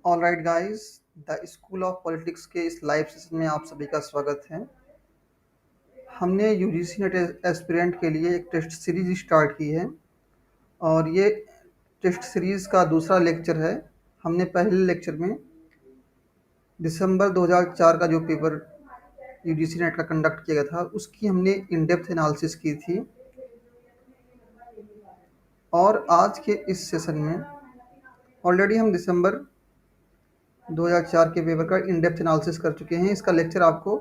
All right guys, the school of politics के इस live session में आप सभी का स्वागत है। हमने यूजीसी नेट एस्पिरेंट के लिए एक टेस्ट सीरीज स्टार्ट की है और ये टेस्ट सीरीज का दूसरा लेक्चर है। हमने पहले लेक्चर में दिसंबर 2004 का जो पेपर यूजीसी नेट का कंडक्ट किया गया था उसकी हमने इन डेप्थ एनालिसिस की थी और आज के इस सेशन में ऑलरेडी हम दिसंबर 2004 के पेपर का इन डेप्थ एनालिसिस कर चुके हैं। इसका लेक्चर आपको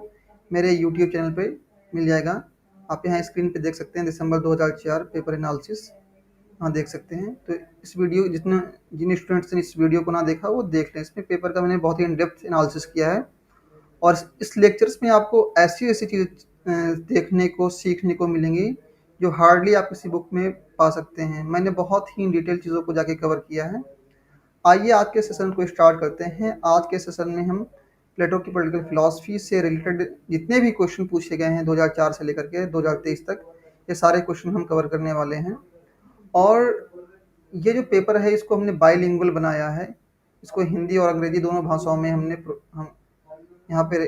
मेरे यूट्यूब चैनल पे मिल जाएगा। आप यहाँ स्क्रीन पे देख सकते हैं दिसंबर 2004 पेपर एनालिसिस, यहाँ देख सकते हैं। तो इस वीडियो जिन स्टूडेंट्स ने इस वीडियो को ना देखा वो देख लें। इसमें पेपर का मैंने बहुत ही इन डेप्थ एनालिसिस किया है और इस लेक्चर्स में आपको ऐसी ऐसी चीज़ें देखने को सीखने को मिलेंगी जो हार्डली आप किसी बुक में पा सकते हैं। मैंने बहुत ही इन डिटेल चीज़ों को जाके कवर किया है। आइए आज के सेशन को स्टार्ट करते हैं। आज के सेशन में हम प्लेटो की पॉलिटिकल फिलॉसफी से रिलेटेड जितने भी क्वेश्चन पूछे गए हैं 2004 से लेकर के 2023 तक, ये सारे क्वेश्चन हम कवर करने वाले हैं। और ये जो पेपर है इसको हमने बाइलिंगुअल बनाया है। इसको हिंदी और अंग्रेजी दोनों भाषाओं में हम यहाँ पे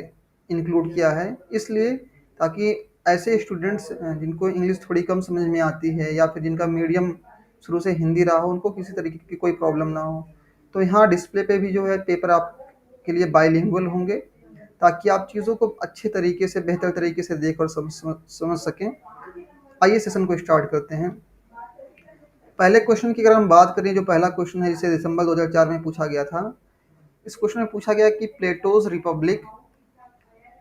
इंक्लूड किया है, इसलिए ताकि ऐसे स्टूडेंट्स जिनको इंग्लिश थोड़ी कम समझ में आती है या फिर जिनका मीडियम शुरू से हिंदी रहा हो, उनको किसी तरीके की कोई प्रॉब्लम ना हो। तो यहाँ डिस्प्ले पे भी जो है पेपर आपके लिए बाइलिंगुअल होंगे ताकि आप चीज़ों को अच्छे तरीके से, बेहतर तरीके से देख और समझ सकें। आइए सेशन को स्टार्ट करते हैं। पहले क्वेश्चन की अगर हम बात करें, जो पहला क्वेश्चन है जिसे दिसंबर 2004 में पूछा गया था, इस क्वेश्चन में पूछा गया कि Plato's Republic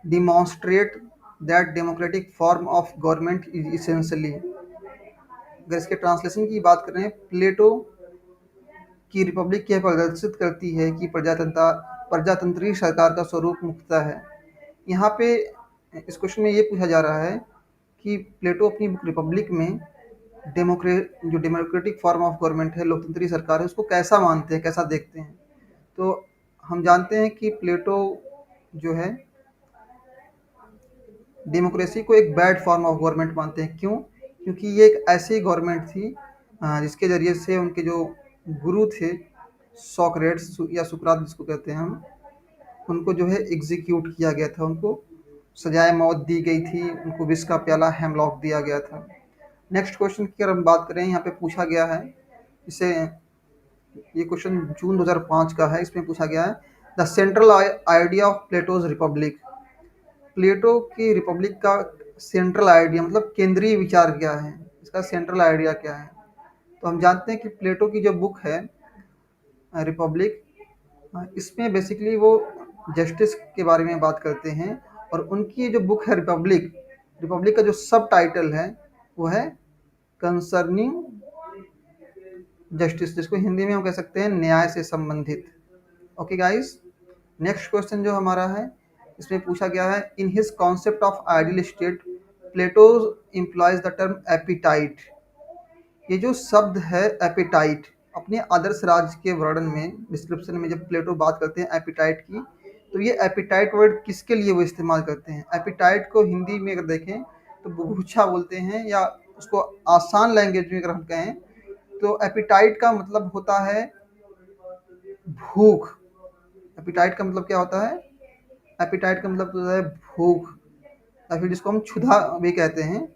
demonstrate that democratic form of government is essentially. अगर इसके ट्रांसलेशन की बात करें, प्लेटो की रिपब्लिक यह प्रदर्शित करती है कि प्रजातंत्रीय सरकार का स्वरूप मुख्यतः है। यहाँ पे इस क्वेश्चन में ये पूछा जा रहा है कि प्लेटो अपनी बुक रिपब्लिक में जो डेमोक्रेटिक फॉर्म ऑफ गवर्नमेंट है, लोकतंत्री सरकार है, उसको कैसा मानते हैं, कैसा देखते हैं। तो हम जानते हैं कि प्लेटो जो है डेमोक्रेसी को एक बैड फॉर्म ऑफ गवर्नमेंट मानते हैं। क्यों? क्योंकि ये एक ऐसी गवर्नमेंट थी जिसके ज़रिए से उनके जो गुरु थे सोक्रेट्स या सुकरात जिसको कहते हैं हम, उनको जो है एग्जीक्यूट किया गया था, उनको सजाए मौत दी गई थी, उनको विष का प्याला हेमलॉक दिया गया था। नेक्स्ट क्वेश्चन की अगर हम बात करें, यहाँ पे पूछा गया है, इसे ये क्वेश्चन जून 2005 का है। इसमें पूछा गया है the central idea of Plato's Republic. Plato की रिपब्लिक का सेंट्रल आइडिया मतलब केंद्रीय विचार क्या है, इसका सेंट्रल आइडिया क्या है। तो हम जानते हैं कि प्लेटो की जो बुक है रिपब्लिक, इसमें बेसिकली वो जस्टिस के बारे में बात करते हैं और उनकी जो बुक है रिपब्लिक, रिपब्लिक का जो सब टाइटल है वो है कंसर्निंग जस्टिस, जिसको हिंदी में हम कह सकते हैं न्याय से संबंधित। ओके गाइस, नेक्स्ट क्वेश्चन जो हमारा है, इसमें पूछा गया है in his concept of ideal state Plato employs the term appetite. ये जो शब्द है एपिटाइट, अपने आदर्श राज्य के वर्णन में, डिस्क्रिप्शन में जब प्लेटो बात करते हैं एपिटाइट की, तो ये एपिटाइट वर्ड किसके लिए वो इस्तेमाल करते हैं। एपिटाइट को हिंदी में अगर देखें तो बुभुक्षा बोलते हैं, या उसको आसान लैंग्वेज में अगर हम कहें तो एपिटाइट का मतलब होता है भूख। एपिटाइट का मतलब क्या होता है? एपिटाइट का मतलब होता है भूख, या फिर जिसको हम क्षुधा भी कहते हैं।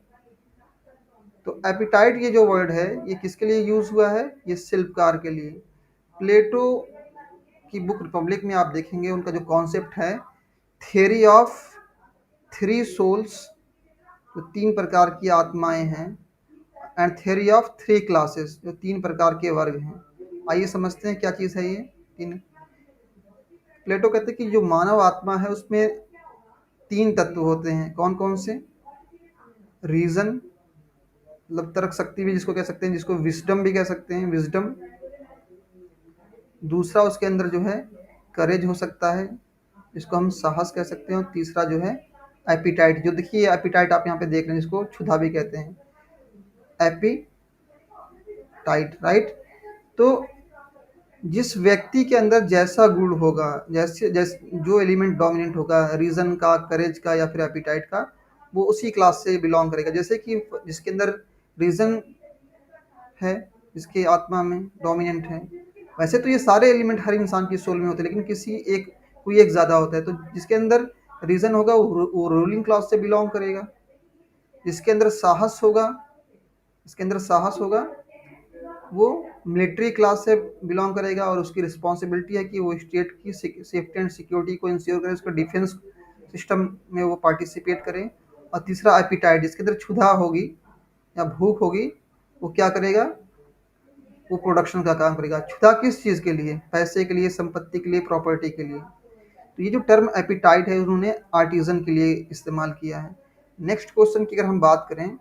तो एपिटाइट ये जो वर्ड है ये किसके लिए यूज हुआ है? ये शिल्पकार के लिए। प्लेटो की बुक रिपब्लिक में आप देखेंगे उनका जो कॉन्सेप्ट है थियरी ऑफ थ्री सोल्स, जो तीन प्रकार की आत्माएं हैं, and theory of three classes, जो तीन प्रकार के वर्ग हैं। आइए समझते हैं क्या चीज़ है ये तीन। प्लेटो कहते हैं कि जो मानव आत्मा है उसमें तीन तत्व होते हैं। कौन कौन से? रीजन मतलब तर्क शक्ति भी जिसको कह सकते हैं, जिसको विजडम भी कह सकते हैं, विजडम। दूसरा उसके अंदर जो है करेज हो सकता है, जिसको हम साहस कह सकते हैं। और तीसरा जो है एपिटाइट, जो देखिए एपिटाइट आप यहाँ पे देख रहे हैं, जिसको क्षुधा भी कहते हैं, एपिटाइट, राइट। तो जिस व्यक्ति के अंदर जैसा गुण होगा, जैसे जो एलिमेंट डोमिनेंट होगा, रीजन का, करेज का या फिर एपिटाइट का, वो उसी क्लास से बिलोंग करेगा। जैसे कि जिसके अंदर रीजन है, जिसकी आत्मा में डोमिनेंट है, वैसे तो ये सारे एलिमेंट हर इंसान की सोल में होते हैं, लेकिन कोई एक ज़्यादा होता है। तो जिसके अंदर रीज़न होगा वो रूलिंग क्लास से बिलोंग करेगा। जिसके अंदर साहस होगा जिसके अंदर साहस होगा वो मिलिट्री क्लास से बिलोंग करेगा, और उसकी रिस्पॉन्सिबिलिटी है कि वो स्टेट की सेफ्टी एंड सिक्योरिटी को इंश्योर करे, उसका डिफेंस सिस्टम में वो पार्टिसिपेट करें। और तीसरा एपिटाइट, जिसके अंदर क्षुधा होगी या भूख होगी, वो क्या करेगा, वो प्रोडक्शन का काम करेगा। क्षुधा किस चीज़ के लिए? पैसे के लिए, संपत्ति के लिए, प्रॉपर्टी के लिए। तो ये जो टर्म एपिटाइट है उन्होंने आर्टिजन के लिए इस्तेमाल किया है। नेक्स्ट क्वेश्चन की अगर हम बात करें,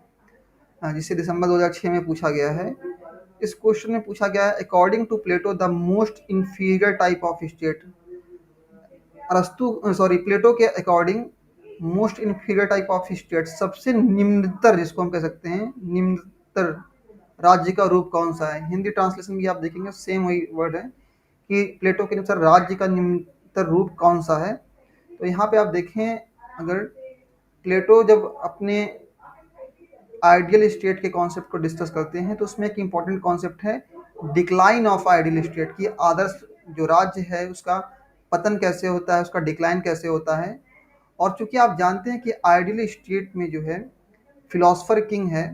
जिसे दिसंबर 2006 में पूछा गया है, इस क्वेश्चन में पूछा गया है, according to Plato the most inferior type of state, Plato के according most inferior type of state, सबसे निम्नतर, जिसको हम कह सकते हैं निम्नतर राज्य का रूप कौन सा है? हिंदी ट्रांसलेशन भी आप देखेंगे सेम वही वर्ड है कि प्लेटो के अनुसार राज्य का निम्नतर रूप कौन सा है। तो यहाँ पे आप देखें, अगर प्लेटो जब अपने आइडियल स्टेट के कॉन्सेप्ट को डिस्कस करते हैं तो उसमें एक इम्पॉर्टेंट कॉन्सेप्ट है डिक्लाइन ऑफ आइडियल स्टेट, की आदर्श जो राज्य है उसका पतन कैसे होता है, उसका डिक्लाइन कैसे होता है। और चूंकि आप जानते हैं कि आइडियल स्टेट में जो है फिलोसफर किंग है,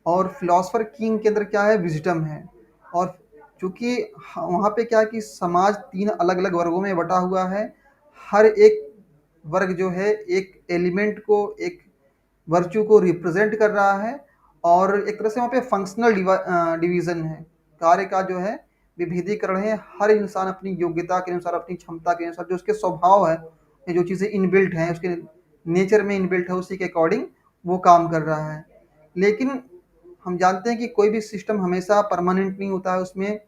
और फिलोसफर किंग के अंदर क्या है, विजडम है। और चूंकि वहाँ पे क्या है कि समाज 3 अलग अलग वर्गों में बटा हुआ है, हर एक वर्ग जो है एक एलिमेंट को, एक वर्च्यू को रिप्रेजेंट कर रहा है, और एक तरह से वहाँ पे फंक्शनल डिवीजन है, कार्य का जो है विभेदीकरण है। हर इंसान अपनी योग्यता के अनुसार, अपनी क्षमता के अनुसार, जो उसके स्वभाव है, जो चीज़ें इनबिल्ट हैं, उसके नेचर में इनबिल्ट है, उसी के अकॉर्डिंग वो काम कर रहा है। लेकिन हम जानते हैं कि कोई भी सिस्टम हमेशा परमानेंट नहीं होता है, उसमें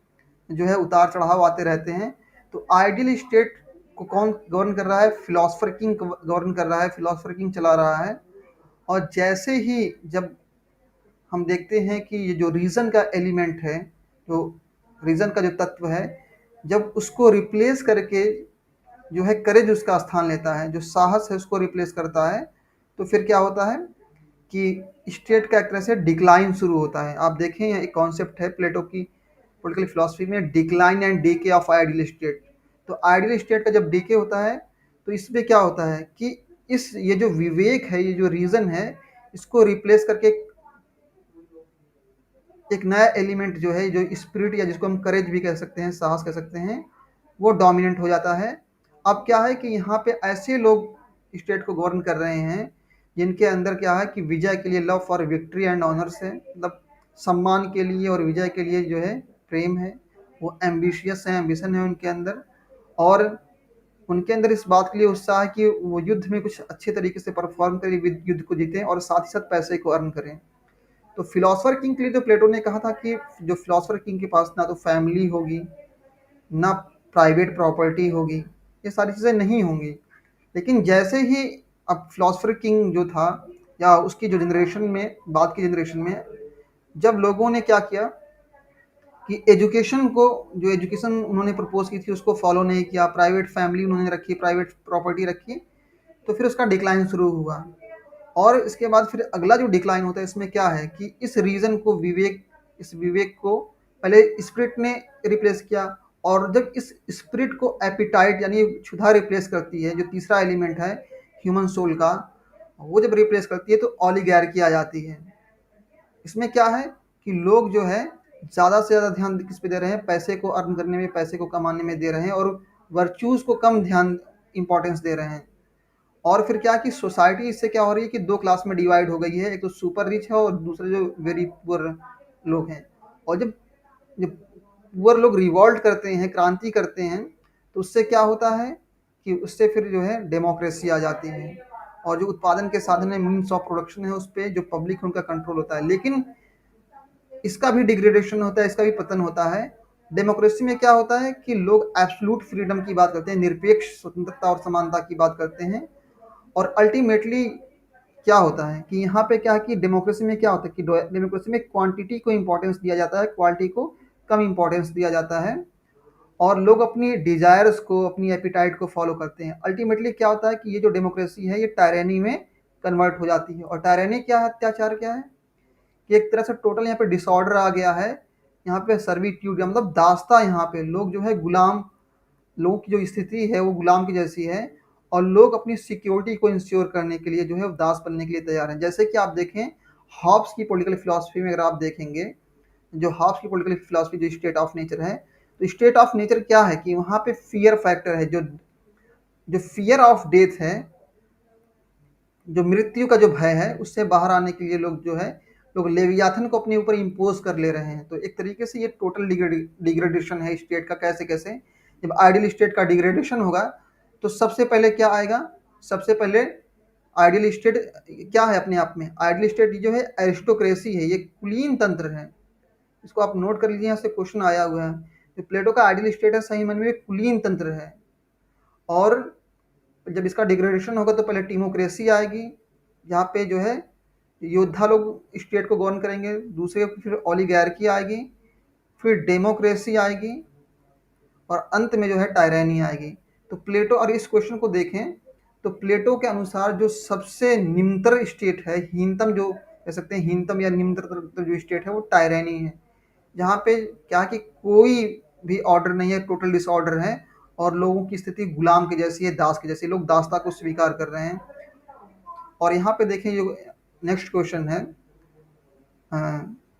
जो है उतार चढ़ाव आते रहते हैं। तो आइडियल स्टेट को कौन गवर्न कर रहा है? फिलोसफर किंग गवर्न कर रहा है, फिलोसफर किंग चला रहा है। और जैसे ही जब हम देखते हैं कि ये जो रीज़न का एलिमेंट है, जो रीज़न का जो तत्व है, जब उसको रिप्लेस करके जो है करेज उसका स्थान लेता है, जो साहस है उसको रिप्लेस करता है, तो फिर क्या होता है कि स्टेट का एक तरह से डिक्लाइन शुरू होता है। आप देखें, एक कॉन्सेप्ट है प्लेटो की पॉलिटिकल फिलॉसफी में, decline and DK of ideal state. तो आइडियल स्टेट का जब डीके होता है तो इसमें क्या होता है कि ये जो विवेक है, ये जो रीज़न है, इसको रिप्लेस करके एक नया एलिमेंट जो है, जो स्पिरिट, या जिसको हम करेज भी कह सकते हैं, साहस कह सकते हैं, वो डोमिनेंट हो जाता है। अब क्या है कि यहाँ पे ऐसे लोग स्टेट को गवर्न कर रहे हैं जिनके अंदर क्या है कि विजय के लिए love for victory and honours है, मतलब सम्मान के लिए और विजय के लिए जो है प्रेम है। वो एम्बिशियस है, एम्बिशन है उनके अंदर, और उनके अंदर इस बात के लिए उत्साह है कि वो युद्ध में कुछ अच्छे तरीके से परफॉर्म करें, युद्ध को जीतें, और साथ ही साथ पैसे को अर्न करें। तो फिलोसफर किंग के लिए तो प्लेटो ने कहा था कि जो फिलोसफर किंग के पास ना तो फैमिली होगी, ना प्राइवेट प्रॉपर्टी होगी, ये सारी चीज़ें नहीं होंगी। लेकिन जैसे ही अब फिलोसफर किंग जो था, या उसकी जो जनरेशन में, बाद की जनरेशन में, जब लोगों ने क्या किया कि एजुकेशन को, जो एजुकेशन उन्होंने प्रपोज की थी उसको फॉलो नहीं किया, प्राइवेट फैमिली उन्होंने रखी, प्राइवेट प्रॉपर्टी रखी, तो फिर उसका डिक्लाइन शुरू हुआ। और इसके बाद फिर अगला जो डिक्लाइन होता है, इसमें क्या है कि इस विवेक को पहले स्पिरिट ने रिप्लेस किया, और जब इस स्पिरिट को एपिटाइट यानी क्षुधा रिप्लेस करती है, जो तीसरा एलिमेंट है ह्यूमन सोल का, वो जब रिप्लेस करती है तो ऑलिगैर्की आ जाती है। इसमें क्या है कि लोग जो है ज़्यादा से ज़्यादा ध्यान किस पे दे रहे हैं? पैसे को अर्न करने में, पैसे को कमाने में दे रहे हैं, और वर्च्यूज़ को कम ध्यान, इंपॉर्टेंस दे रहे हैं। और फिर क्या कि सोसाइटी इससे क्या हो रही है कि 2 क्लास में डिवाइड हो गई है, एक तो सुपर रिच है और दूसरे जो वेरी पुअर लोग हैं। और जब जब पुअर लोग रिवॉल्ट करते हैं, क्रांति करते हैं, तो उससे क्या होता है कि उससे फिर जो है डेमोक्रेसी आ जाती है, और जो उत्पादन के साधन है, मीन्स ऑफ प्रोडक्शन है, उस पर जो पब्लिक है उनका कंट्रोल होता है। लेकिन इसका भी डिग्रेडेशन होता है, इसका भी पतन होता है। डेमोक्रेसी में क्या होता है कि लोग एब्सोल्यूट फ्रीडम की बात करते हैं, निरपेक्ष स्वतंत्रता और समानता की बात करते हैं। और अल्टीमेटली क्या होता है कि यहाँ पे क्या है कि डेमोक्रेसी में क्या होता है कि डेमोक्रेसी में क्वांटिटी को इम्पोर्टेंस दिया जाता है, क्वालिटी को कम इम्पोर्टेंस दिया जाता है, और लोग अपनी डिजायर्स को, अपनी एपिटाइट को फॉलो करते हैं। अल्टीमेटली क्या होता है कि ये जो डेमोक्रेसी है ये टायरेनी में कन्वर्ट हो जाती है। और टायरेनी क्या है, अत्याचार क्या है, कि एक तरह से टोटल यहाँ पे डिसऑर्डर आ गया है, यहाँ पे सर्विट्यूड मतलब दासता, यहाँ पे लोग जो है गुलाम, लोगों की जो स्थिति है वो गुलाम की जैसी है, और लोग अपनी सिक्योरिटी को इंश्योर करने के लिए जो है दास बनने के लिए तैयार हैं। जैसे कि आप देखें हॉब्स की पॉलिटिकल फिलॉसफी में, अगर आप देखेंगे जो हॉब्स की पॉलिटिकल फिलॉसफी जो स्टेट ऑफ नेचर है, तो स्टेट ऑफ नेचर क्या है कि वहाँ पे फियर फैक्टर है, जो जो फियर ऑफ डेथ है, जो मृत्यु का जो भय है, उससे बाहर आने के लिए लोग जो है लोग लेवियाथन को अपने ऊपर इम्पोज कर ले रहे हैं। तो एक तरीके से ये टोटल डिग्रेडेशन है स्टेट का। कैसे कैसे, जब आइडियल स्टेट का डिग्रेडेशन होगा तो सबसे पहले क्या आएगा, सबसे पहले आइडियल स्टेट क्या है अपने आप में, आइडियल स्टेट जो है एरिस्टोक्रेसी है, ये कुलीन तंत्र है। इसको आप नोट कर लीजिए, यहाँ से क्वेश्चन आया हुआ है। जो प्लेटो का आइडियल स्टेट है सही मन में कुलीन तंत्र है, और जब इसका डिग्रेडेशन होगा तो पहले टीमोक्रेसी आएगी, जहाँ पे जो है योद्धा लोग स्टेट को गवर्न करेंगे, दूसरे फिर ओलिगार्की आएगी, फिर डेमोक्रेसी आएगी, और अंत में जो है टायरानी आएगी। तो प्लेटो, और इस क्वेश्चन को देखें तो प्लेटो के अनुसार जो सबसे निम्नतर स्टेट है, हीनतम जो कह सकते हैं, हीनतम या निम्नतर जो स्टेट है वो टायरानी है, जहाँ पे क्या कि कोई भी ऑर्डर नहीं है, टोटल डिसऑर्डर है, और लोगों की स्थिति गुलाम की जैसी है, दास की जैसी, लोग दासता को स्वीकार कर रहे हैं। और यहाँ पे देखें जो नेक्स्ट क्वेश्चन है,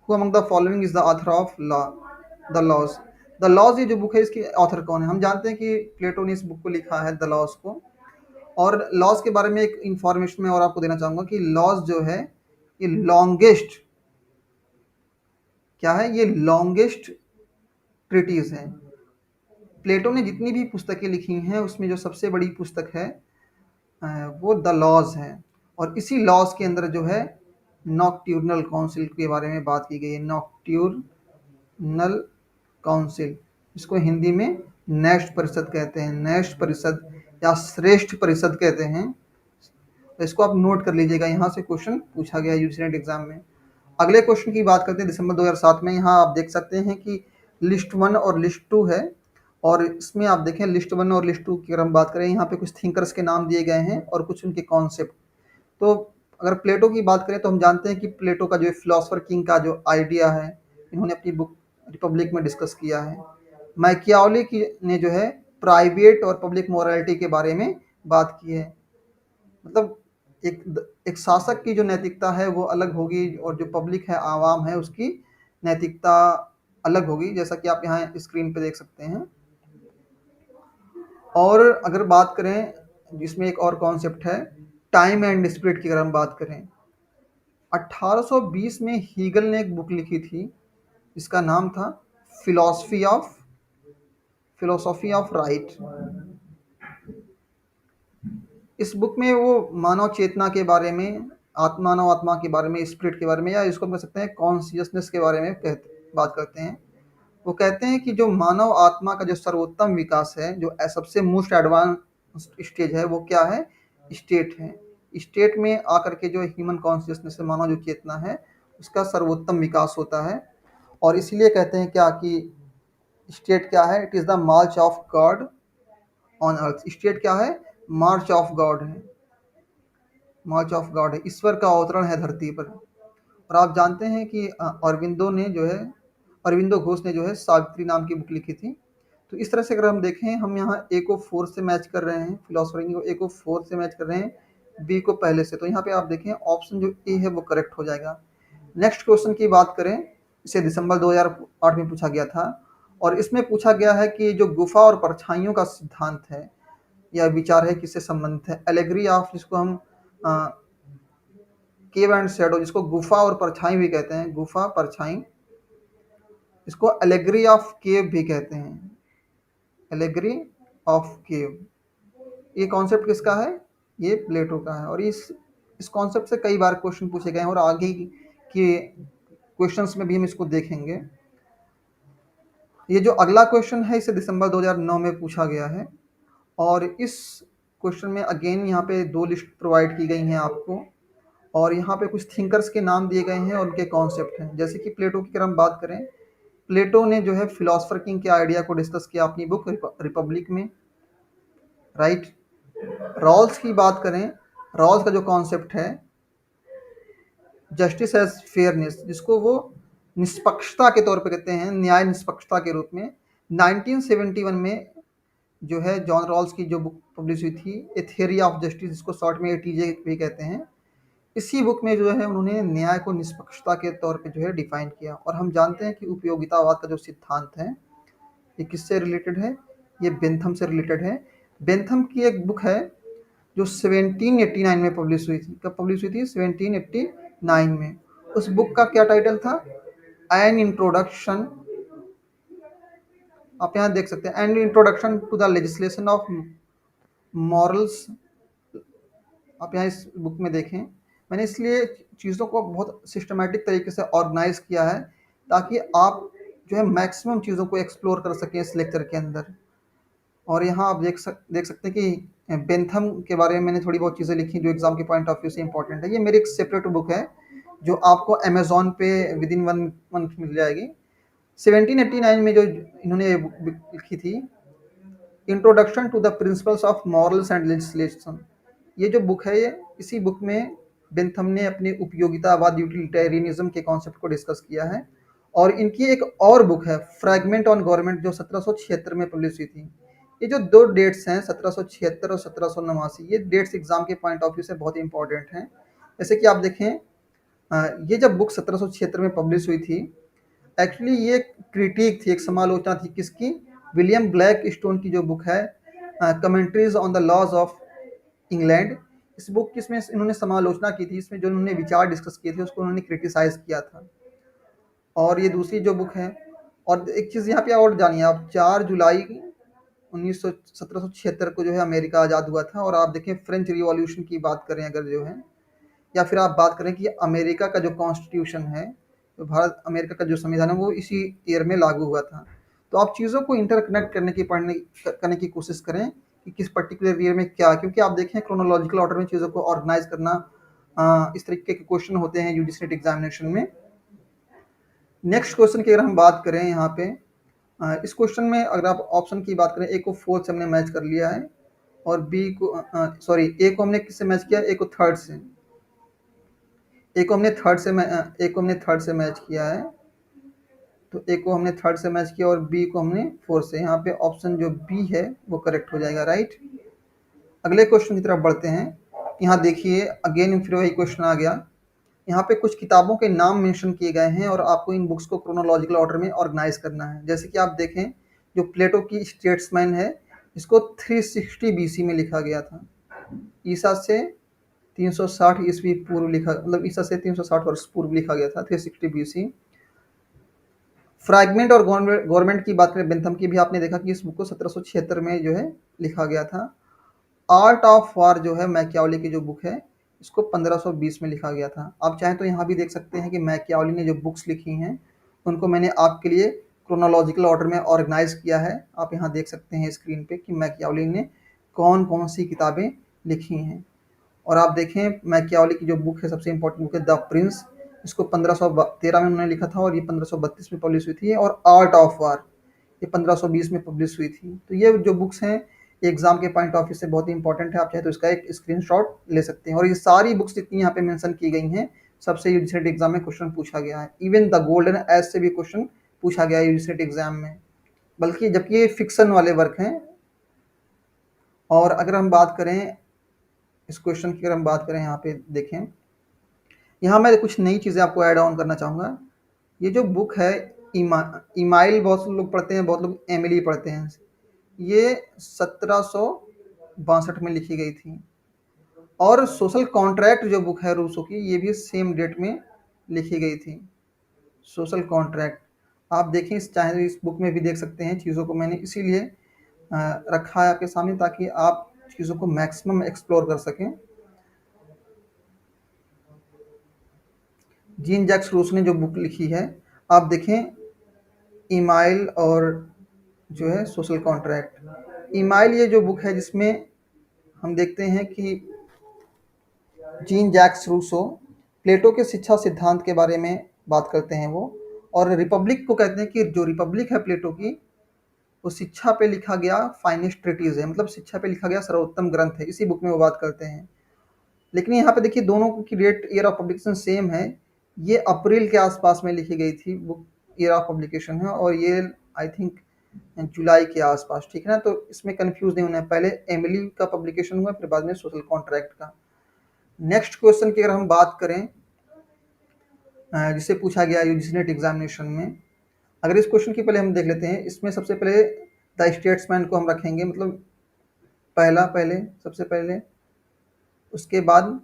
who among the following is the author of law, the laws. The laws ये जो बुक है इसकी ऑथर कौन है, हम जानते हैं कि प्लेटो ने इस बुक को लिखा है, द लॉज को। और लॉज के बारे में एक इंफॉर्मेशन मैं और आपको देना चाहूँगा कि लॉज जो है ये लॉन्गेस्ट क्या है, ये लॉन्गेस्ट ट्रीटीज है। प्लेटो ने जितनी भी पुस्तकें लिखी हैं उसमें जो सबसे बड़ी पुस्तक है वो द लॉज है। और इसी लॉज के अंदर जो है नॉक्ट्यूर्नल काउंसिल के बारे में बात की गई है, नॉक्ट्यूर्नल काउंसिल, इसको हिंदी में नेस्ट परिषद कहते हैं, नेस्ट परिषद या श्रेष्ठ परिषद कहते हैं। तो इसको आप नोट कर लीजिएगा, यहाँ से क्वेश्चन पूछा गया यूजीसी नेट एग्जाम में। अगले क्वेश्चन की बात करते हैं दिसंबर 2007 में। यहाँ आप देख सकते हैं कि लिस्ट 1 और लिस्ट 2 है, और इसमें आप देखें लिस्ट 1 और लिस्ट 2 की अगर हम बात करें, यहाँ पे कुछ थिंकर्स के नाम दिए गए हैं और कुछ उनके कॉन्सेप्ट। तो अगर प्लेटो की बात करें तो हम जानते हैं कि प्लेटो का जो फिलोसोफर किंग का जो आइडिया है, इन्होंने अपनी बुक रिपब्लिक में डिस्कस किया है। मैकियावली की ने जो है प्राइवेट और पब्लिक मोरालिटी के बारे में बात की है। मतलब एक शासक की जो नैतिकता है वो अलग होगी, और जो पब्लिक है, आवाम है, उसकी नैतिकता अलग होगी, जैसा कि आप यहाँ स्क्रीन पे देख सकते हैं। और अगर बात करें जिसमें एक और कॉन्सेप्ट है टाइम एंड स्पिरिट की, अगर हम बात करें 1820 में हीगल ने एक बुक लिखी थी, इसका नाम था फिलॉसफी ऑफ राइट। इस बुक में वो मानव चेतना के बारे में, मानव आत्मा के बारे में, स्पिरिट के बारे में, या इसको कह सकते हैं कॉन्शियसनेस के बारे में बात करते हैं। वो कहते हैं कि जो मानव आत्मा का जो सर्वोत्तम विकास है, जो सबसे मोस्ट एडवांस स्टेज है, वो क्या है, स्टेट है। स्टेट में आकर के जो ह्यूमन कॉन्शियसनेस है, मानव जो चेतना है, उसका सर्वोत्तम विकास होता है। और इसलिए कहते हैं क्या कि स्टेट क्या है, it is the March of God on earth. State क्या है, मार्च ऑफ गॉड है, मार्च ऑफ गॉड है, ईश्वर का अवतरण है धरती पर। और आप जानते हैं कि अरविंदो घोष ने जो है सावित्री नाम की बुक लिखी थी। तो इस तरह से अगर हम देखें, हम यहाँ ए को 4 से मैच कर रहे हैं, फिलोसफरी को ए को 4 से मैच कर रहे हैं, बी को पहले से। तो यहाँ पे आप देखें ऑप्शन जो ए है वो करेक्ट हो जाएगा। नेक्स्ट क्वेश्चन की बात करें, इसे दिसंबर 2008 में पूछा गया था, और इसमें पूछा गया है कि जो गुफा और परछाइयों का सिद्धांत है या विचार है, किससे संबंधित है। एलेगरी ऑफ, जिसको हम केव एंड शैडो, जिसको गुफा और परछाई भी कहते हैं, गुफा परछाई, इसको एलेगरी ऑफ केव भी कहते हैं, एलेगरी ऑफ केव। ये कॉन्सेप्ट किसका है, ये प्लेटो का है। और इस कॉन्सेप्ट से कई बार क्वेश्चन पूछे गए हैं, और आगे के क्वेश्चंस में भी हम इसको देखेंगे। ये जो अगला क्वेश्चन है, इसे दिसंबर 2009 में पूछा गया है, और इस क्वेश्चन में अगेन यहाँ पे 2 लिस्ट प्रोवाइड की गई हैं आपको, और यहाँ पे कुछ थिंकर्स के नाम दिए गए हैं और उनके कॉन्सेप्ट हैं। जैसे कि प्लेटो की अगर हम बात करें, प्लेटो ने जो है फिलोसफर किंग के आइडिया को डिस्कस किया अपनी बुक रिपब्लिक में, राइट। रॉल्स की बात करें, रॉल्स का जो कॉन्सेप्ट है जस्टिस एज फेयरनेस, जिसको वो निष्पक्षता के तौर पे कहते हैं, न्याय निष्पक्षता के रूप में 1971 में जो है जॉन रॉल्स की जो बुक पब्लिश हुई थी, ए थियरी ऑफ जस्टिस, जिसको शॉर्ट में एटीजे भी कहते हैं। इसी बुक में जो है उन्होंने न्याय को निष्पक्षता के तौर पे जो है डिफाइन किया। और हम जानते हैं कि उपयोगितावाद का जो सिद्धांत है ये किससे रिलेटेड है, ये बेंथम से रिलेटेड है। बेंथम की एक बुक है जो 1789 में पब्लिश हुई थी। कब पब्लिश हुई थी? 1789 में। उस बुक का क्या टाइटल था? एन इंट्रोडक्शन, आप यहाँ देख सकते हैं, an introduction to the legislation of morals. आप यहाँ इस बुक में देखें, मैंने इसलिए चीज़ों को बहुत सिस्टमेटिक तरीके से ऑर्गेनाइज किया है ताकि आप जो है मैक्सिमम चीज़ों को एक्सप्लोर कर सकें इस लेक्चर के अंदर। और यहाँ आप देख सकते हैं कि बेंथम के बारे में मैंने थोड़ी बहुत चीज़ें लिखी जो एग्जाम के पॉइंट ऑफ व्यू से इंपॉर्टेंट है। ये मेरी एक सेपरेट बुक है जो आपको अमेजोन पे विद इन 1 मंथ मिल जाएगी। 1789 में जो इन्होंने बुक लिखी थी, introduction to the principles of morals and legislation, ये जो बुक है, ये इसी बुक में बेंथम ने अपने उपयोगितावाद यूटिलिटेरियनिज्म के कॉन्सेप्ट को डिस्कस किया है। और इनकी एक और बुक है फ्रैगमेंट ऑन गवर्नमेंट, जो 1776 में पब्लिश हुई थी। ये जो दो डेट्स हैं 1776 और 1789, ये डेट्स एग्जाम के पॉइंट ऑफ व्यू से बहुत इंपॉर्टेंट हैं। जैसे कि आप देखें, ये जब बुक 1776 में पब्लिश हुई थी, एक्चुअली ये क्रिटिक थी, एक समालोचना थी। किसकी? विलियम ब्लैक स्टोन की जो बुक है commentaries on the laws of England. इस बुक की इसमें इन्होंने समालोचना की थी, इसमें जो उन्होंने विचार डिस्कस किए थे उसको उन्होंने क्रिटिसाइज किया था। और ये दूसरी जो बुक है, और एक चीज़ यहाँ पे और जानिए आप, 4 जुलाई 1776 को जो है अमेरिका आज़ाद हुआ था। और आप देखें फ्रेंच रिवॉल्यूशन की बात करें अगर जो है, या फिर आप बात करें कि अमेरिका का जो कॉन्स्टिट्यूशन है, तो भारत अमेरिका का जो संविधान है वो इसी ईयर में लागू हुआ था। तो आप चीज़ों को इंटरकनेक्ट करने की कोशिश करें कि किस पर्टिकुलर ईयर में क्या, क्योंकि आप देखें क्रोनोलॉजिकल ऑर्डर में चीज़ों को ऑर्गेनाइज करना, इस तरीके के क्वेश्चन होते हैं यूजीसी नेट एग्जामिनेशन में। नेक्स्ट क्वेश्चन की अगर हम बात करें यहाँ पे, इस क्वेश्चन में अगर आप ऑप्शन की बात करें, ए को 4 से हमने मैच कर लिया है, और बी को ए को हमने किससे मैच किया? ए को थर्ड से। ए को हमने थर्ड से मैच किया है, तो ए को हमने थर्ड से मैच किया और बी को हमने 4 से। यहाँ पे ऑप्शन जो बी है वो करेक्ट हो जाएगा, राइट। अगले क्वेश्चन की तरफ बढ़ते हैं। यहाँ देखिए अगेन फिर वही क्वेश्चन आ गया। यहाँ पे कुछ किताबों के नाम मेंशन किए गए हैं और आपको इन बुक्स को क्रोनोलॉजिकल ऑर्डर में ऑर्गेनाइज करना है। जैसे कि आप देखें, जो प्लेटो की स्टेट्समैन है, इसको 360 बीसी में लिखा गया था। ईसा से 360 ईस्वी पूर्व लिखा, मतलब ईसा से 360 वर्ष पूर्व लिखा गया था, 360 बीसी। फ्रैगमेंट और गवर्नमेंट की बात करें बेंथम की, भी आपने देखा कि इस बुक को 1776 में जो है लिखा गया था। आर्ट ऑफ वार जो है मैकियावली की जो बुक है, इसको 1520 में लिखा गया था। आप चाहें तो यहाँ भी देख सकते हैं कि मैकियावली ने जो बुक्स लिखी हैं उनको मैंने आपके लिए क्रोनोलॉजिकल ऑर्डर में ऑर्गेनाइज किया है। आप यहाँ देख सकते हैं स्क्रीन पे कि मैकियावली ने कौन कौन सी किताबें लिखी हैं। और आप देखें मैकियावली की जो बुक है, सबसे इंपॉर्टेंट बुक है द प्रिंस, इसको 1513 में उन्होंने लिखा था और ये 1532 में पब्लिश हुई थी। और आर्ट ऑफ वार ये 1520 में पब्लिश हुई थी। तो ये जो बुक्स हैं एग्जाम के पॉइंट ऑफ व्यू से बहुत ही इंपॉर्टेंट है। आप चाहे तो इसका एक स्क्रीनशॉट ले सकते हैं। और ये सारी बुक्स जितनी यहाँ पे मेंशन की गई हैं, सबसे यूजीसी नेट एग्जाम में क्वेश्चन पूछा गया है। इवन द गोल्डन एज से भी क्वेश्चन पूछा गया है यूजीसी नेट एग्जाम में, बल्कि जबकि ये फिक्शन वाले वर्क हैं। और अगर हम बात करें इस क्वेश्चन की, अगर हम बात करें यहाँ पे देखें, यहाँ मैं कुछ नई चीज़ें आपको ऐड ऑन करना चाहूँगा। ये जो बुक है इमाइल, बहुत लोग पढ़ते हैं, बहुत लोग एमिली पढ़ते हैं। ये 1762 में लिखी गई थी। और सोशल कॉन्ट्रैक्ट जो बुक है रूसो की, ये भी सेम डेट में लिखी गई थी। सोशल कॉन्ट्रैक्ट आप देखें, चाहे इस बुक में भी देख सकते हैं। चीज़ों को मैंने इसीलिए रखा है आपके सामने ताकि आप चीज़ों को मैक्सिमम एक्सप्लोर कर सकें। जीन जैक्स रूसो ने जो बुक लिखी है, आप देखें इमाइल और जो है सोशल कॉन्ट्रैक्ट। इमाइल ये जो बुक है जिसमें हम देखते हैं कि जीन जैक्स रूसो प्लेटो के शिक्षा सिद्धांत के बारे में बात करते हैं वो। और रिपब्लिक को कहते हैं कि जो रिपब्लिक है प्लेटो की, वो शिक्षा पे लिखा गया फाइनेस्ट ट्रीटीज है, मतलब शिक्षा पे लिखा गया सर्वोत्तम ग्रंथ है। इसी बुक में वो बात करते हैं। लेकिन यहाँ पे देखिए दोनों की date year of publication same है, ये अप्रैल के आसपास में लिखी गई थी बुक, ईयर ऑफ पब्लिकेशन है, और ये आई थिंक जुलाई के आसपास, ठीक है ना। तो इसमें कंफ्यूज नहीं होना है, पहले एमिली का पब्लिकेशन हुआ, फिर बाद में सोशल कॉन्ट्रैक्ट का। नेक्स्ट क्वेश्चन की अगर हम बात करें, जिसे पूछा गया यूजीसी नेट एग्जामिनेशन में, अगर इस क्वेश्चन की पहले हम देख लेते हैं। इसमें सबसे पहले द स्टेट्समैन को हम रखेंगे, मतलब पहला पहले, सबसे पहले। उसके बाद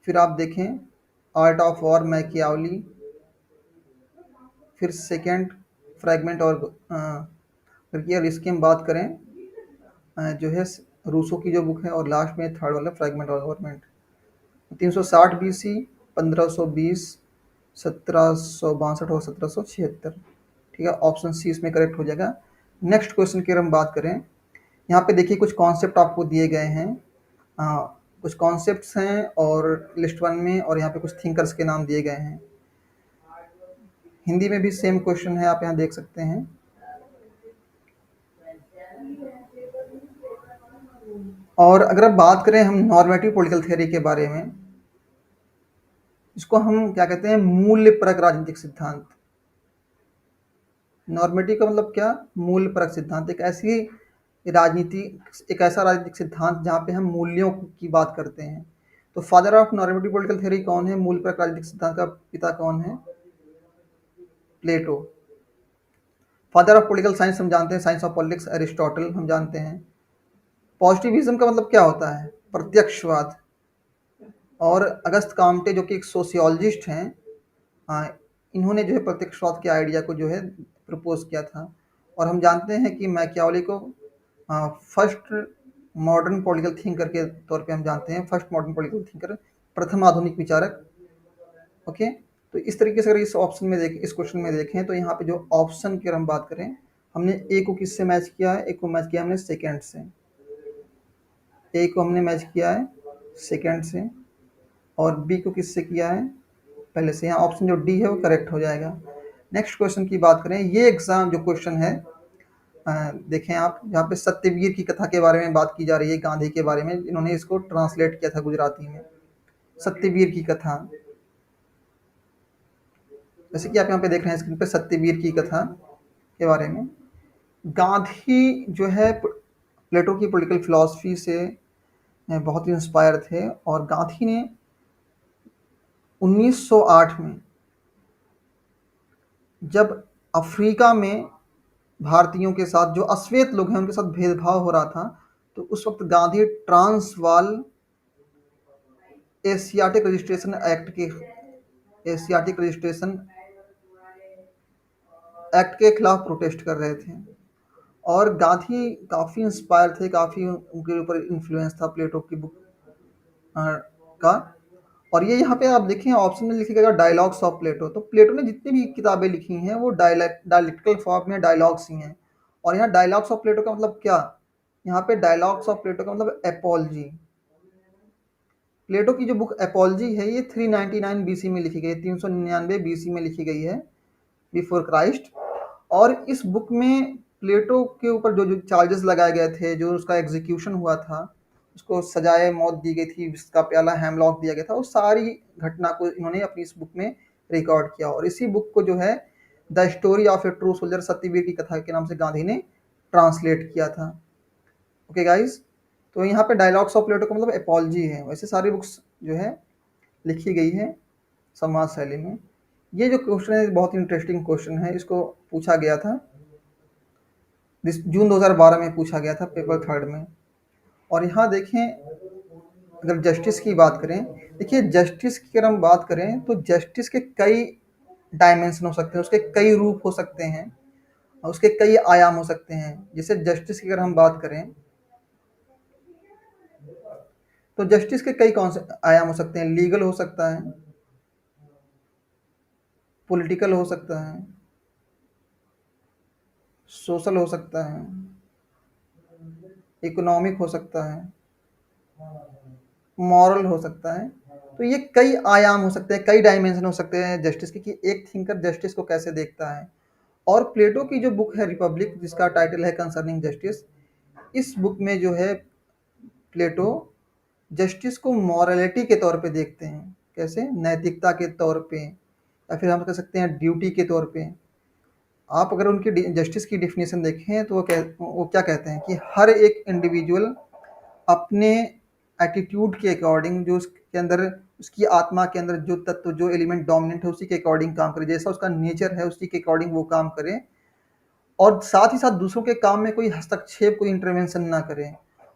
फिर आप देखें आर्ट ऑफ वॉर मैकियावली, फिर सेकेंड फ्रैगमेंट और करके। और इसकी हम बात करें जो है रूसो की जो बुक है, और लास्ट में थर्ड वाला फ्रैगमेंट और गवर्नमेंट। 360 बीसी, 1520, 1762 और 1776, ठीक है। ऑप्शन सी इसमें करेक्ट हो जाएगा। नेक्स्ट क्वेश्चन की अगर हम बात करें, यहाँ पे देखिए कुछ कॉन्सेप्ट आपको दिए गए हैं। कुछ कॉन्सेप्ट्स हैं और लिस्ट वन में, और यहाँ पे कुछ थिंकर्स के नाम दिए गए हैं। हिंदी में भी सेम क्वेश्चन है, आप यहाँ देख सकते हैं। और अगर अब बात करें हम नॉर्मेटिव पॉलिटिकल थियरी के बारे में, इसको हम क्या कहते हैं, मूल्यपरक राजनीतिक सिद्धांत। नॉर्मेटिव का मतलब क्या, मूल्यपरक सिद्धांत। एक ऐसा राजनीतिक सिद्धांत जहाँ पे हम मूल्यों की बात करते हैं। तो father of normative political theory कौन है, मूल्यपरक राजनीतिक सिद्धांत का पिता कौन है, प्लेटो। फादर ऑफ पॉलिटिकल साइंस हम जानते हैं, साइंस ऑफ पॉलिटिक्स, एरिस्टोटल हम जानते हैं। पॉजिटिविज्म का मतलब क्या होता है, प्रत्यक्षवाद। और अगस्त काम्टे जो कि एक सोशियोलॉजिस्ट हैं, इन्होंने जो है प्रत्यक्षवाद के आइडिया को जो है प्रपोज किया था। और हम जानते हैं कि मैकियावली को फर्स्ट मॉडर्न पॉलिटिकल थिंकर के तौर पे हम जानते हैं, फर्स्ट मॉडर्न पॉलिटिकल थिंकर, प्रथम आधुनिक विचारक। ओके, तो इस तरीके से अगर इस ऑप्शन में देखें, इस क्वेश्चन में देखें, तो यहाँ पे जो ऑप्शन की अगर हम बात करें, हमने ए को किससे मैच किया है, ए को मैच किया हमने सेकेंड से, ए को हमने मैच किया है सेकेंड से, और बी को किससे किया है, पहले से। यहाँ ऑप्शन जो डी है वो करेक्ट हो जाएगा। नेक्स्ट क्वेश्चन की बात करें, ये एग्जाम जो क्वेश्चन है, देखें आप, यहाँ पे सत्यवीर की कथा के बारे में बात की जा रही है, गांधी के बारे में। इन्होंने इसको ट्रांसलेट किया था गुजराती में, सत्यवीर की कथा। जैसे कि आप यहाँ पे देख रहे हैं स्क्रीन पे, सत्यवीर की कथा के बारे में। गांधी जो है प्लेटो की पॉलिटिकल फिलॉसफी से बहुत ही इंस्पायर थे, और गांधी ने 1908 में जब अफ्रीका में भारतीयों के साथ, जो अश्वेत लोग हैं उनके साथ भेदभाव हो रहा था, तो उस वक्त Gandhi Transvaal Asiatic registration act के, एशियाटिक रजिस्ट्रेशन एक्ट के खिलाफ प्रोटेस्ट कर रहे थे। और गांधी काफ़ी इंस्पायर थे, काफ़ी उनके ऊपर इन्फ्लुएंस था प्लेटो की बुक का। और ये यहाँ पे आप देखें ऑप्शन में लिखिएगा डायलॉग्स ऑफ प्लेटो। तो प्लेटो ने जितनी भी किताबें लिखी हैं वो डायलेक्टिकल फॉर्म में डायलॉग्स ही हैं। और यहाँ डायलॉग्स ऑफ प्लेटो का मतलब क्या, यहाँ पे डायलॉग्स ऑफ प्लेटो का मतलब एपोलॉजी। प्लेटो की जो बुक एपोलॉजी है ये 399 बीसी में लिखी गई है, 399 बीसी में लिखी गई है, बिफोर क्राइस्ट। और इस बुक में प्लेटो के ऊपर जो जो चार्जेस लगाए गए थे, जो उसका एग्जीक्यूशन हुआ था, उसको सजाए मौत दी गई थी, जिसका प्याला हेमलॉक दिया गया था, वो सारी घटना को इन्होंने अपनी इस बुक में रिकॉर्ड किया। और इसी बुक को जो है the story of a true soldier, Satyavir की कथा के नाम से गांधी ने ट्रांसलेट किया था। ओके गाइज, तो यहाँ पे डायलॉग्स ऑफ प्लेटो का मतलब एपोलॉजी है। वैसे सारी बुक्स जो है लिखी गई है समाज शैली में। ये जो क्वेश्चन है बहुत इंटरेस्टिंग क्वेश्चन है, इसको पूछा गया था जून 2012 में पूछा गया था पेपर थर्ड में। और यहाँ देखें, अगर जस्टिस की बात करें, देखिए जस्टिस की अगर हम बात करें तो जस्टिस के कई डायमेंशन हो सकते हैं, उसके कई रूप हो सकते हैं, और उसके कई आयाम हो सकते हैं। जैसे जस्टिस की अगर हम बात करें तो जस्टिस के कई कौन से आयाम हो सकते हैं, लीगल हो सकता है, पॉलिटिकल हो सकता है, सोशल हो सकता है, इकोनॉमिक हो सकता है, मॉरल हो सकता है। तो ये कई आयाम हो सकते हैं, कई डायमेंशन हो सकते हैं जस्टिस के, कि एक थिंकर जस्टिस को कैसे देखता है। और प्लेटो की जो बुक है रिपब्लिक, जिसका टाइटल है कंसर्निंग जस्टिस, इस बुक में जो है प्लेटो जस्टिस को मॉरलिटी के तौर पे देखते हैं। कैसे, नैतिकता के तौर पे, या फिर हम कह सकते हैं ड्यूटी के तौर पे। आप अगर उनकी जस्टिस की डेफिनेशन देखें तो वो क्या कहते हैं कि हर एक इंडिविजुअल अपने एटीट्यूड के अकॉर्डिंग, जो उसके अंदर, उसकी आत्मा के अंदर जो तत्व, जो एलिमेंट डोमिनेंट है, उसी के अकॉर्डिंग काम करे, जैसा उसका नेचर है उसी के अकॉर्डिंग वो काम करे, और साथ ही साथ दूसरों के काम में कोई हस्तक्षेप, कोई इंटरवेंशन ना करें।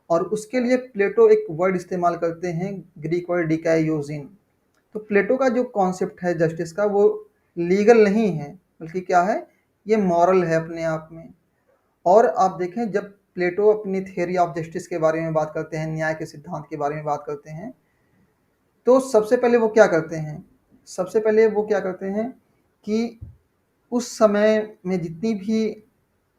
और उसके लिए प्लेटो एक वर्ड इस्तेमाल करते हैं, ग्रीक वर्ड डिकायोजिन। तो प्लेटो का जो कॉन्सेप्ट है जस्टिस का, वो लीगल नहीं है, बल्कि क्या है, ये मॉरल है अपने आप में। और आप देखें, जब प्लेटो अपनी थियोरी ऑफ जस्टिस के बारे में बात करते हैं, न्याय के सिद्धांत के बारे में बात करते हैं, तो सबसे पहले वो क्या करते हैं, सबसे पहले वो क्या करते हैं कि उस समय में जितनी भी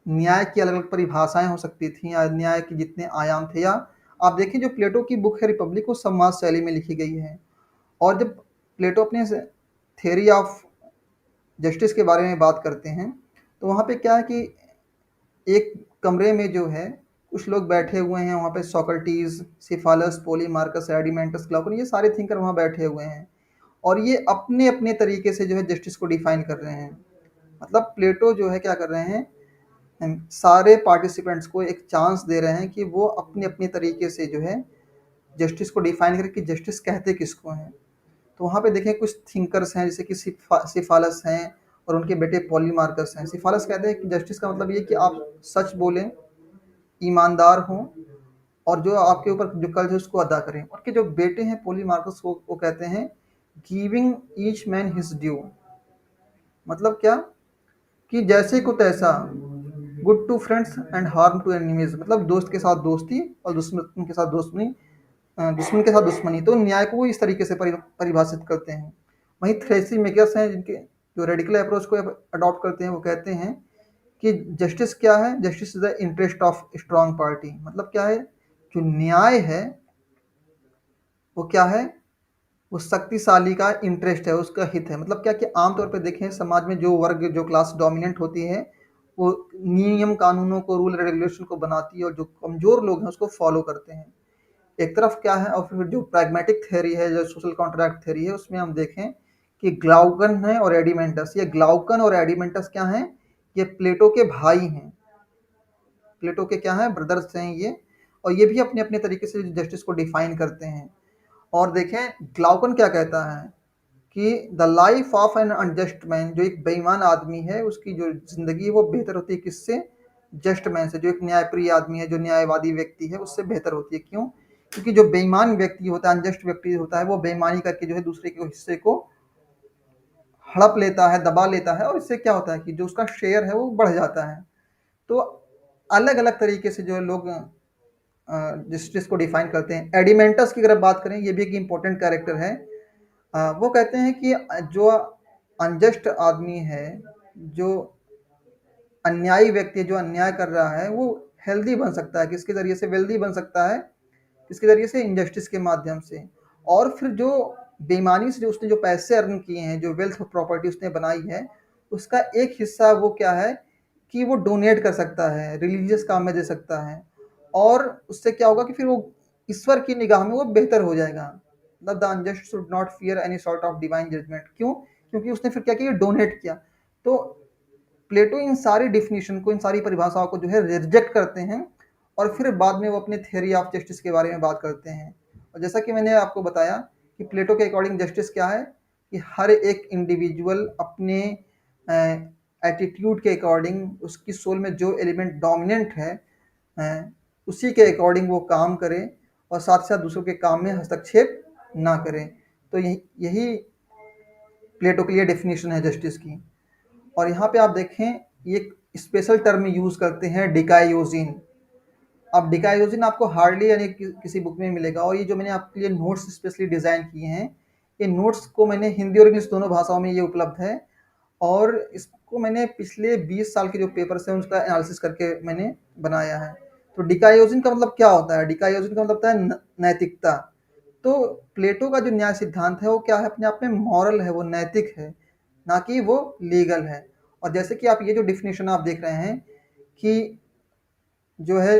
न्याय की अलग अलग परिभाषाएं हो सकती थी, या न्याय के जितने आयाम थे, या आप देखें जो प्लेटो की बुक है रिपब्लिक, वो संवाद शैली में लिखी गई है। और जब प्लेटो अपने थियोरी ऑफ जस्टिस के बारे में बात करते हैं, तो वहाँ पे क्या है कि एक कमरे में जो है कुछ लोग बैठे हुए हैं, वहाँ पे सोक्रेटिस, सिफालस, पोलीमार्कस, एडिमेंटस, ग्लाउकन, ये सारे थिंकर वहाँ बैठे हुए हैं, और ये अपने अपने तरीके से जो है जस्टिस को डिफाइन कर रहे हैं। मतलब प्लेटो जो है क्या कर रहे हैं, सारे पार्टिसिपेंट्स को एक चांस दे रहे हैं कि वो अपने अपने तरीके से जो है जस्टिस को डिफाइन करें कि जस्टिस कहते किसको हैं। तो वहाँ पे देखें कुछ थिंकर्स हैं, जैसे कि सिफालस हैं और उनके बेटे पॉलीमार्कस हैं। सिफालस कहते हैं कि जस्टिस का मतलब ये कि आप सच बोलें, ईमानदार हों, और जो आपके ऊपर जो कर्ज है उसको अदा करें। उनके जो बेटे हैं पॉलीमार्कस, वो कहते हैं giving each man his due. मतलब क्या, कि जैसे को तैसा, good to friends and harm to enemies, मतलब दोस्त के साथ दोस्ती और दुश्मन के साथ दुश्मनी, दुश्मन के साथ दुश्मनी। तो न्याय को वो इस तरीके से परिभाषित करते हैं। वहीं थ्रेसी मेकर्स हैं, जिनके जो रेडिकल अप्रोच को अडॉप्ट करते हैं, वो कहते हैं कि जस्टिस क्या है, justice is the interest of strong party. मतलब क्या है, जो न्याय है वो क्या है, वो शक्तिशाली का इंटरेस्ट है, उसका हित है। मतलब क्या कि आमतौर पर देखें समाज में जो वर्ग, जो क्लास डोमिनेंट होती है, वो नियम कानूनों को, रूल रेगुलेशन को बनाती है, और जो कमजोर लोग हैं उसको फॉलो करते हैं। एक तरफ क्या है, और फिर जो प्रैग्मेटिक थ्योरी है, जो सोशल कॉन्ट्रैक्ट थ्योरी है, उसमें हम देखें कि ग्लाउकन है और एडिमेंटस, ये ग्लाउकन और एडिमेंटस क्या हैं, ये प्लेटो के भाई हैं, प्लेटो के क्या हैं, ब्रदर्स हैं ये। और ये भी अपने अपने तरीके से जस्टिस को डिफाइन करते हैं। और देखें ग्लाउकन क्या कहता है कि the life of N unjust man, जो एक बेईमान आदमी है, उसकी जो जिंदगी है वो बेहतर होती है किससे, जस्ट मैन से, जो एक न्यायप्रिय आदमी है, जो न्यायवादी व्यक्ति है, उससे बेहतर होती है। क्यों, क्योंकि जो बेईमान व्यक्ति होता है, अनजस्ट व्यक्ति होता है, वो बेईमानी करके जो है दूसरे के हिस्से को हड़प लेता है, दबा लेता है, और इससे क्या होता है कि जो उसका शेयर है वो बढ़ जाता है। तो अलग अलग तरीके से जो लोग जस्टिस को डिफाइन करते हैं। एडिमेंटस की अगर बात करें, ये भी एक इम्पोर्टेंट कैरेक्टर है। वो कहते हैं कि जो अनजस्ट आदमी है, जो अन्यायी व्यक्ति है, जो अन्याय कर रहा है, वो हेल्दी बन सकता है, किसके जरिए से, वेल्दी बन सकता है, किसके जरिए से, इनजस्टिस के माध्यम से। और फिर जो बेईमानी से जो उसने जो पैसे अर्न किए हैं, जो वेल्थ प्रॉपर्टी उसने बनाई है, उसका एक हिस्सा वो क्या है कि वो डोनेट कर सकता है, रिलीजियस काम में दे सकता है। और उससे क्या होगा कि फिर वो ईश्वर की निगाह में वो बेहतर हो जाएगा। The unjust should not fear any sort of divine judgement. क्यों, क्योंकि उसने फिर क्या किया, डोनेट किया। तो प्लेटो इन सारी डिफिनीशन को, इन सारी परिभाषाओं को जो है रिजेक्ट करते हैं, और फिर बाद में वो अपने थियोरी ऑफ जस्टिस के बारे में बात करते हैं। और जैसा कि मैंने आपको बताया कि प्लेटो के अकॉर्डिंग जस्टिस क्या है, कि हर एक इंडिविजुअल अपने एटीट्यूड के अकॉर्डिंग, उसकी सोल में जो एलिमेंट डोमिनेंट है, उसी के अकॉर्डिंग वो काम करे, और साथ साथ दूसरों के काम में हस्तक्षेप ना करें। तो यही प्लेटो के लिए डेफिनेशन है जस्टिस की। और यहाँ पे आप देखें, ये एक स्पेशल टर्म यूज़ करते हैं, डिकायोजिन। अब डिकायोजिन आपको हार्डली यानी किसी बुक में मिलेगा, और ये जो मैंने आपके लिए नोट्स स्पेशली डिज़ाइन किए हैं, ये नोट्स को मैंने हिंदी और इंग्लिश दोनों भाषाओं में ये उपलब्ध है। और इसको मैंने पिछले 20 साल के जो पेपर्स हैं उसका एनालिसिस करके मैंने बनाया है। तो डिकायोजिन का मतलब क्या होता है, डिकायोजिन का मतलब होता है नैतिकता। तो प्लेटो का जो न्याय सिद्धांत है वो क्या है, अपने आप में मॉरल है, वो नैतिक है, ना कि वो लीगल है। और जैसे कि आप ये जो डिफिनेशन आप देख रहे हैं कि जो है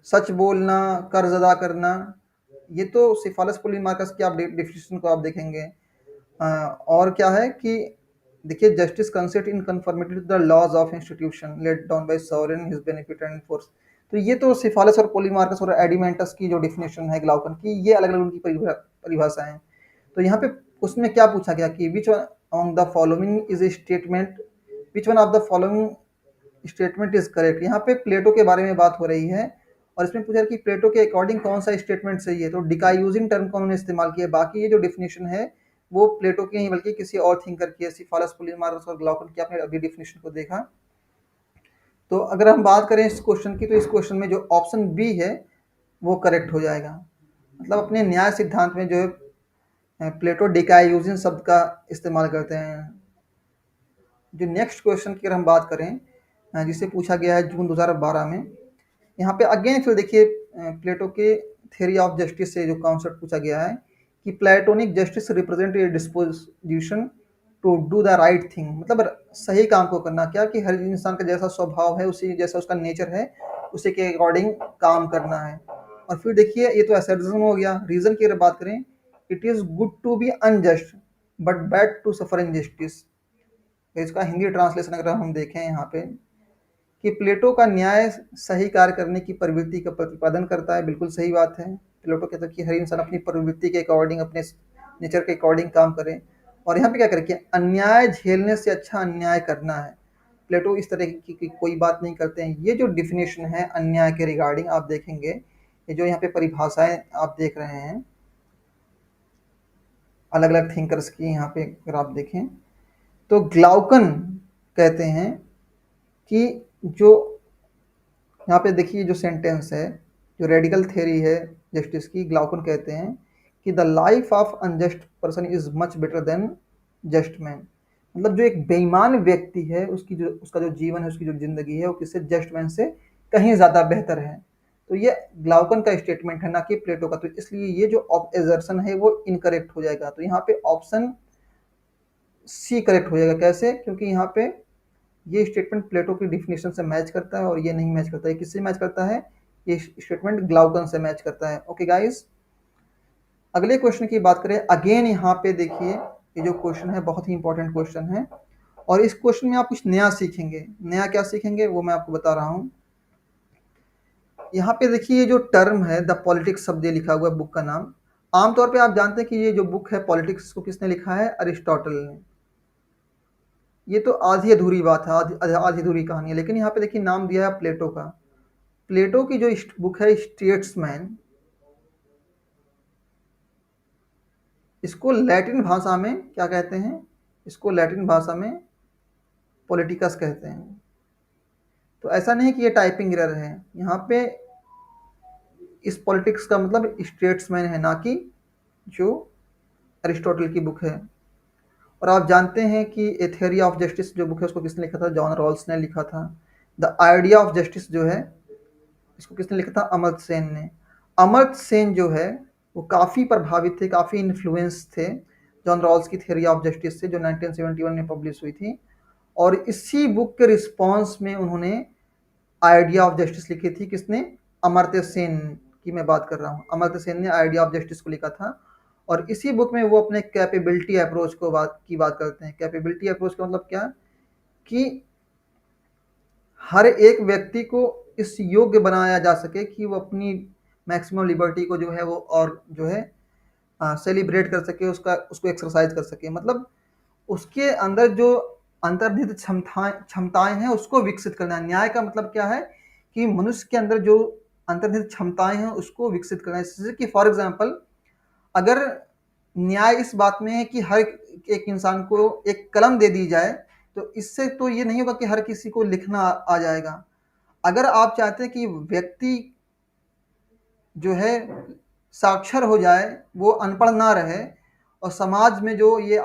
सच बोलना, कर्ज अदा करना, ये तो सिफालस पोलीमार्कस की आप डिफिनेशन को आप देखेंगे। और क्या है कि देखिए, justice consist in conformity to the laws of institution laid down by sovereign his benefit and force. तो ये तो सिफालिस और पोलीमार्कस और एडिमेंटस की जो डिफिनेशन है ग्लाउकन की, ये अलग अलग उनकी परिभाषाएं हैं। तो यहाँ पे उसमें क्या पूछा गया कि which one on the following is a statement, which one of the following statement is correct. यहाँ पे प्लेटो के बारे में बात हो रही है और इसमें पूछा कि प्लेटो के अकॉर्डिंग कौन सा स्टेटमेंट सही है। तो डिकायूजिंग टर्म का उन्होंने इस्तेमाल किया। बाकी ये जो डिफिनेशन है वो प्लेटो की नहीं बल्कि किसी और थिंकर की है, सिफालस, पोलीमार्कस और ग्लाउकन की। आपने अभी डिफिनेशन को देखा। तो अगर हम बात करें इस क्वेश्चन की, तो इस क्वेश्चन में जो ऑप्शन बी है वो करेक्ट हो जाएगा। मतलब अपने न्याय सिद्धांत में जो है प्लेटो डिकायूजिन शब्द का इस्तेमाल करते हैं। जो नेक्स्ट क्वेश्चन की अगर हम बात करें जिसे पूछा गया है जून 2012 में, यहाँ पे अगेन फिर देखिए प्लेटो के थ्योरी ऑफ जस्टिस से जो कॉन्सेप्ट पूछा गया है कि Platonic justice represent a disposition to do the right thing. मतलब सही काम को करना, क्या कि हर इंसान का जैसा स्वभाव है, उसी जैसा उसका नेचर है, उसी के अकॉर्डिंग काम करना है। और फिर देखिए ये तो एसेडिज्म हो गया। रीजन की अगर बात करें, it is good to be unjust but bad to suffer injustice. इसका हिंदी ट्रांसलेशन अगर हम देखें यहाँ पे कि प्लेटो का न्याय सही कार्य करने की प्रवृत्ति का प्रतिपादन करता है। बिल्कुल सही बात है। प्लेटो कहता है कि हर इंसान अपनी प्रवृत्ति के अकॉर्डिंग, अपने नेचर के अकॉर्डिंग काम करे। और यहाँ पे क्या करे कि अन्याय झेलने से अच्छा अन्याय करना है। प्लेटो इस तरह की कोई बात नहीं करते हैं। ये जो डिफिनेशन है अन्याय के रिगार्डिंग आप देखेंगे, ये जो यहाँ पे परिभाषाएं आप देख रहे हैं अलग अलग थिंकर्स की, यहाँ पे अगर आप देखें तो ग्लाउकन कहते हैं कि जो यहाँ पे देखिए जो सेंटेंस है, जो रेडिकल थ्योरी है जस्टिस की, ग्लाउकन कहते हैं कि the life of unjust person is much better than just man. मतलब जो एक बेईमान व्यक्ति है उसका जो जीवन है, उसकी जो जिंदगी है, वो किससे, जस्ट मैन से कहीं ज़्यादा बेहतर है। तो ये ग्लाउकन का स्टेटमेंट है, ना कि प्लेटो का। तो इसलिए ये जो एजर्शन है वो इनकरेक्ट हो जाएगा। तो यहाँ पे ऑप्शन सी करेक्ट हो जाएगा। कैसे? क्योंकि यहाँ पे ये स्टेटमेंट प्लेटो की डिफिनेशन से मैच करता है और ये नहीं मैच करता है। किससे मैच करता है? ये स्टेटमेंट ग्लाउकन से मैच करता है। ओके गाइस, अगले क्वेश्चन की बात करें। अगेन यहाँ पे देखिए ये जो क्वेश्चन है बहुत ही इंपॉर्टेंट क्वेश्चन है और इस क्वेश्चन में आप कुछ नया सीखेंगे। नया क्या सीखेंगे वो मैं आपको बता रहा हूँ। यहाँ पे देखिए ये जो टर्म है द पॉलिटिक्स शब्द लिखा हुआ है बुक का नाम। आमतौर पे आप जानते हैं कि ये जो बुक है पॉलिटिक्स को किसने लिखा है? अरिस्टोटल ने। ये तो आधी अधूरी बात है, आधी अधूरी कहानी है। लेकिन यहाँ पे देखिए नाम दिया है प्लेटो का। प्लेटो की जो बुक है स्टेट्समैन, इसको लैटिन भाषा में क्या कहते हैं? इसको लैटिन भाषा में पॉलिटिकस कहते हैं। तो ऐसा नहीं कि ये टाइपिंग एरर है। यहाँ पे इस पॉलिटिक्स का मतलब स्टेट्समैन है, ना कि जो अरिस्टोटल की बुक है। और आप जानते हैं कि ए थ्योरी ऑफ जस्टिस जो बुक है उसको किसने लिखा था? जॉन रॉल्स ने लिखा था। द आइडिया ऑफ जस्टिस जो है इसको किसने लिखा था? अमर्त्य सेन ने। अमर्त्य सेन जो है वो काफ़ी प्रभावित थे, काफ़ी इन्फ्लुएंस थे जॉन रॉल्स की थ्योरी ऑफ जस्टिस से, जो 1971 में पब्लिश हुई थी। और इसी बुक के रिस्पॉन्स में उन्होंने आइडिया ऑफ जस्टिस लिखी थी। किसने? अमर्त्य सेन की मैं बात कर रहा हूँ। अमर्त्य सेन ने आइडिया ऑफ जस्टिस को लिखा था और इसी बुक में वो अपने कैपेबिलिटी अप्रोच को बात करते हैं। कैपेबिलिटी अप्रोच का मतलब क्या? कि हर एक व्यक्ति को इस योग्य बनाया जा सके कि वो अपनी मैक्सिमम लिबर्टी को जो है वो और जो है सेलिब्रेट कर सके, उसको एक्सरसाइज कर सके। मतलब उसके अंदर जो अंतर्निहित क्षमताएं हैं उसको विकसित करना है। न्याय का मतलब क्या है? कि मनुष्य के अंदर जो अंतर्निहित क्षमताएं हैं उसको विकसित करना है। जैसे कि फॉर एग्जाम्पल, अगर न्याय इस बात में है कि हर एक इंसान को एक कलम दे दी जाए, तो इससे तो ये नहीं होगा कि हर किसी को लिखना आ जाएगा। अगर आप चाहते हैं कि व्यक्ति जो है साक्षर हो जाए, वो अनपढ़ ना रहे, और समाज में जो ये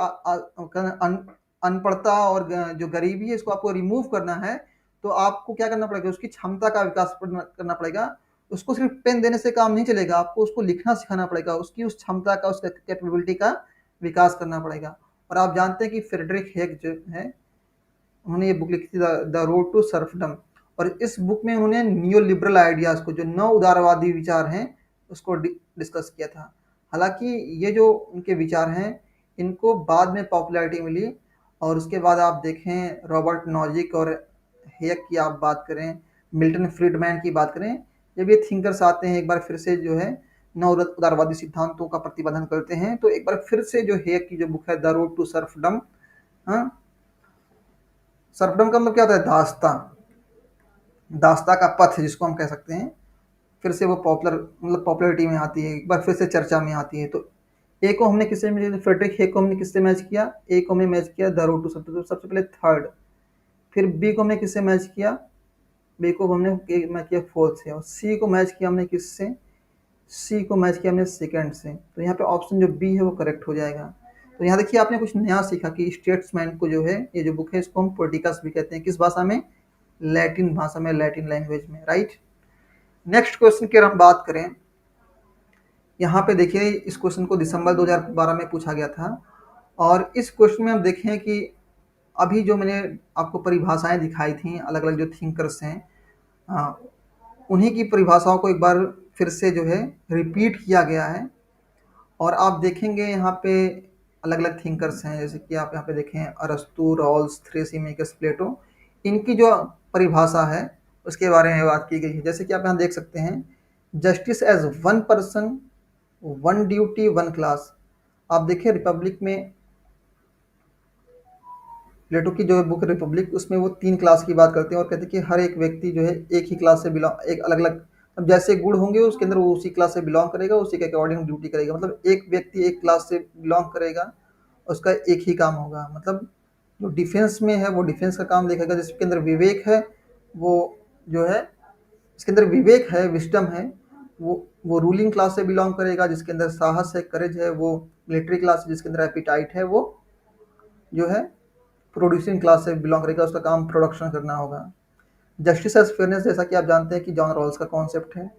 अनपढ़ता और जो गरीबी है इसको आपको रिमूव करना है, तो आपको क्या करना पड़ेगा? उसकी क्षमता का विकास करना पड़ेगा। उसको सिर्फ पेन देने से काम नहीं चलेगा, आपको उसको लिखना सिखाना पड़ेगा। उसकी उस क्षमता का, उसका कैपेबिलिटी का विकास करना पड़ेगा। और आप जानते हैं कि फ्रेडरिक हेग जो है उन्होंने ये बुक लिखी थी द रोड टू सर्फडम। और इस बुक में उन्होंने नियो लिबरल आइडियाज़ को, जो नव उदारवादी विचार हैं, उसको डिस्कस किया था। हालांकि ये जो उनके विचार हैं इनको बाद में पॉपुलैरिटी मिली। और उसके बाद आप देखें रॉबर्ट नॉजिक और हेयक की आप बात करें, मिल्टन फ्रीडमैन की बात करें, जब ये थिंकर्स आते हैं एक बार फिर से जो है नव उदारवादी सिद्धांतों का प्रतिपादन करते हैं, तो एक बार फिर से जो हेयक की जो बुक है द रोड टू सर्फडम, हाँ, सर्फडम का मतलब क्या होता है? दास्ता, दास्ता का पथ जिसको हम कह सकते हैं, फिर से वो पॉपुलर मतलब पॉपुलरिटी में आती है, एक बार फिर से चर्चा में आती है। तो ए को हमने किससे फ्रेडरिक हे को हमने किससे मैच किया? ए को हमने मैच किया द रोड टू सर्फडम, तो सबसे पहले थर्ड। फिर बी को हमने किससे मैच किया? बी को हमने मैच किया फोर्थ से। और सी को मैच किया हमने किससे? सी को मैच किया हमने सेकंड से। तो यहाँ पे ऑप्शन जो बी है वो करेक्ट हो जाएगा। तो यहाँ देखिए आपने कुछ नया सीखा कि स्टेट्समैन को जो है, ये जो बुक है इसको हम पोलिटिकस भी कहते हैं। किस भाषा में? लैटिन भाषा में, लैटिन लैंग्वेज में, राइट। नेक्स्ट क्वेश्चन की अगर हम बात करें, यहाँ पे देखिए इस क्वेश्चन को दिसंबर 2012 में पूछा गया था। और इस क्वेश्चन में हम देखें कि अभी जो मैंने आपको परिभाषाएं दिखाई थी अलग अलग जो थिंकर्स हैं, उन्हीं की परिभाषाओं को एक बार फिर से जो है रिपीट किया गया है। और आप देखेंगे यहाँ पे अलग अलग थिंकर्स हैं, जैसे कि आप यहाँ पे देखें अरस्तु, रॉल्स, थ्रेसिमेकस, प्लेटो, इनकी जो परिभाषा है उसके बारे में बात की गई है। जैसे कि आप यहाँ देख सकते हैं, justice as one person, one duty, one class. आप देखिए रिपब्लिक में, प्लेटो की जो बुक रिपब्लिक, उसमें वो 3 क्लास की बात करते हैं और कहते हैं कि हर एक व्यक्ति जो है एक ही क्लास से बिलोंग, एक अलग अलग, अब जैसे गुण होंगे उसके अंदर वो उसी क्लास से बिलोंग करेगा, उसी के अकॉर्डिंग ड्यूटी करेगा। मतलब एक व्यक्ति एक क्लास से बिलोंग करेगा, उसका एक ही काम होगा। मतलब जो डिफेंस में है वो डिफेंस का काम देखेगा, जिसके अंदर विवेक है वो जो है, इसके अंदर विवेक है, विस्डम है, वो रूलिंग क्लास से बिलोंग करेगा। जिसके अंदर साहस है, करेज है, वो मिलिट्री क्लास, जिसके अंदर एपिटाइट है, वो जो है प्रोड्यूसिंग क्लास से बिलोंग करेगा, उसका काम प्रोडक्शन करना होगा। जस्टिस एज फेयरनेस, जैसा कि आप जानते हैं कि जॉन रॉल्स का कॉन्सेप्ट है।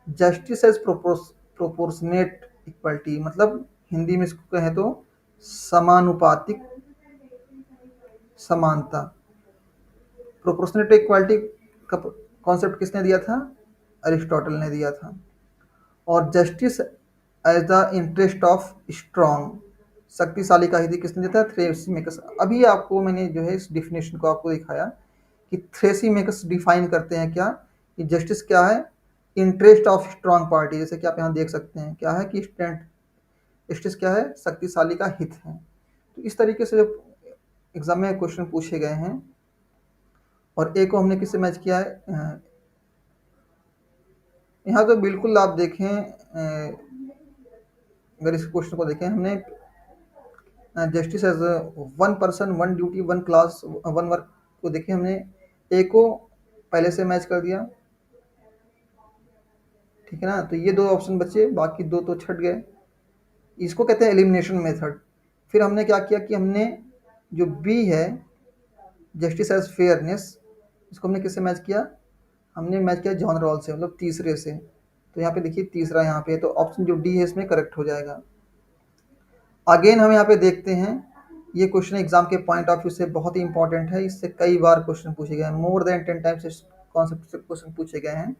जस्टिस एज प्रोपोर्शनेट इक्वलिटी, मतलब हिंदी में इसको कहें तो समानुपातिक समानता। प्रोपोर्शनेट इक्वालिटी का कॉन्सेप्ट किसने दिया था? अरिस्टोटल ने दिया था। और justice as the interest of strong, शक्तिशाली का हित किसने दिया था? थ्रेसिमेकस। अभी आपको मैंने जो है इस डिफिनेशन को आपको दिखाया कि थ्रेसिमेकस डिफाइन करते हैं क्या, कि जस्टिस क्या है? Interest of strong party. जैसे कि आप यहाँ देख सकते हैं क्या है कि जस्टिस क्या है? शक्तिशाली का हित है। तो इस तरीके से जब एग्जाम में क्वेश्चन पूछे गए हैं। और ए को हमने किससे मैच किया है? यहाँ तो बिल्कुल आप देखें, अगर इस क्वेश्चन को देखें, हमने justice as one person, one duty, one class, one work को देखें, हमने ए को पहले से मैच कर दिया, ठीक है ना। तो ये 2 ऑप्शन बचे, बाकी 2 तो छट गए। इसको कहते हैं एलिमिनेशन मेथड। फिर हमने क्या किया कि हमने जो बी है जस्टिस एज फेयरनेस, इसको हमने किससे मैच किया? हमने मैच किया जॉन रॉल से, मतलब तीसरे से। तो यहाँ पे देखिए तीसरा यहाँ पे, तो ऑप्शन जो डी है इसमें करेक्ट हो जाएगा। अगेन हम यहाँ पे देखते हैं, ये क्वेश्चन एग्जाम के पॉइंट ऑफ व्यू से बहुत ही इंपॉर्टेंट है, इससे कई बार क्वेश्चन पूछे गए हैं, मोर देन 10 टाइम्स इस कॉन्सेप्ट से क्वेश्चन पूछे गए हैं।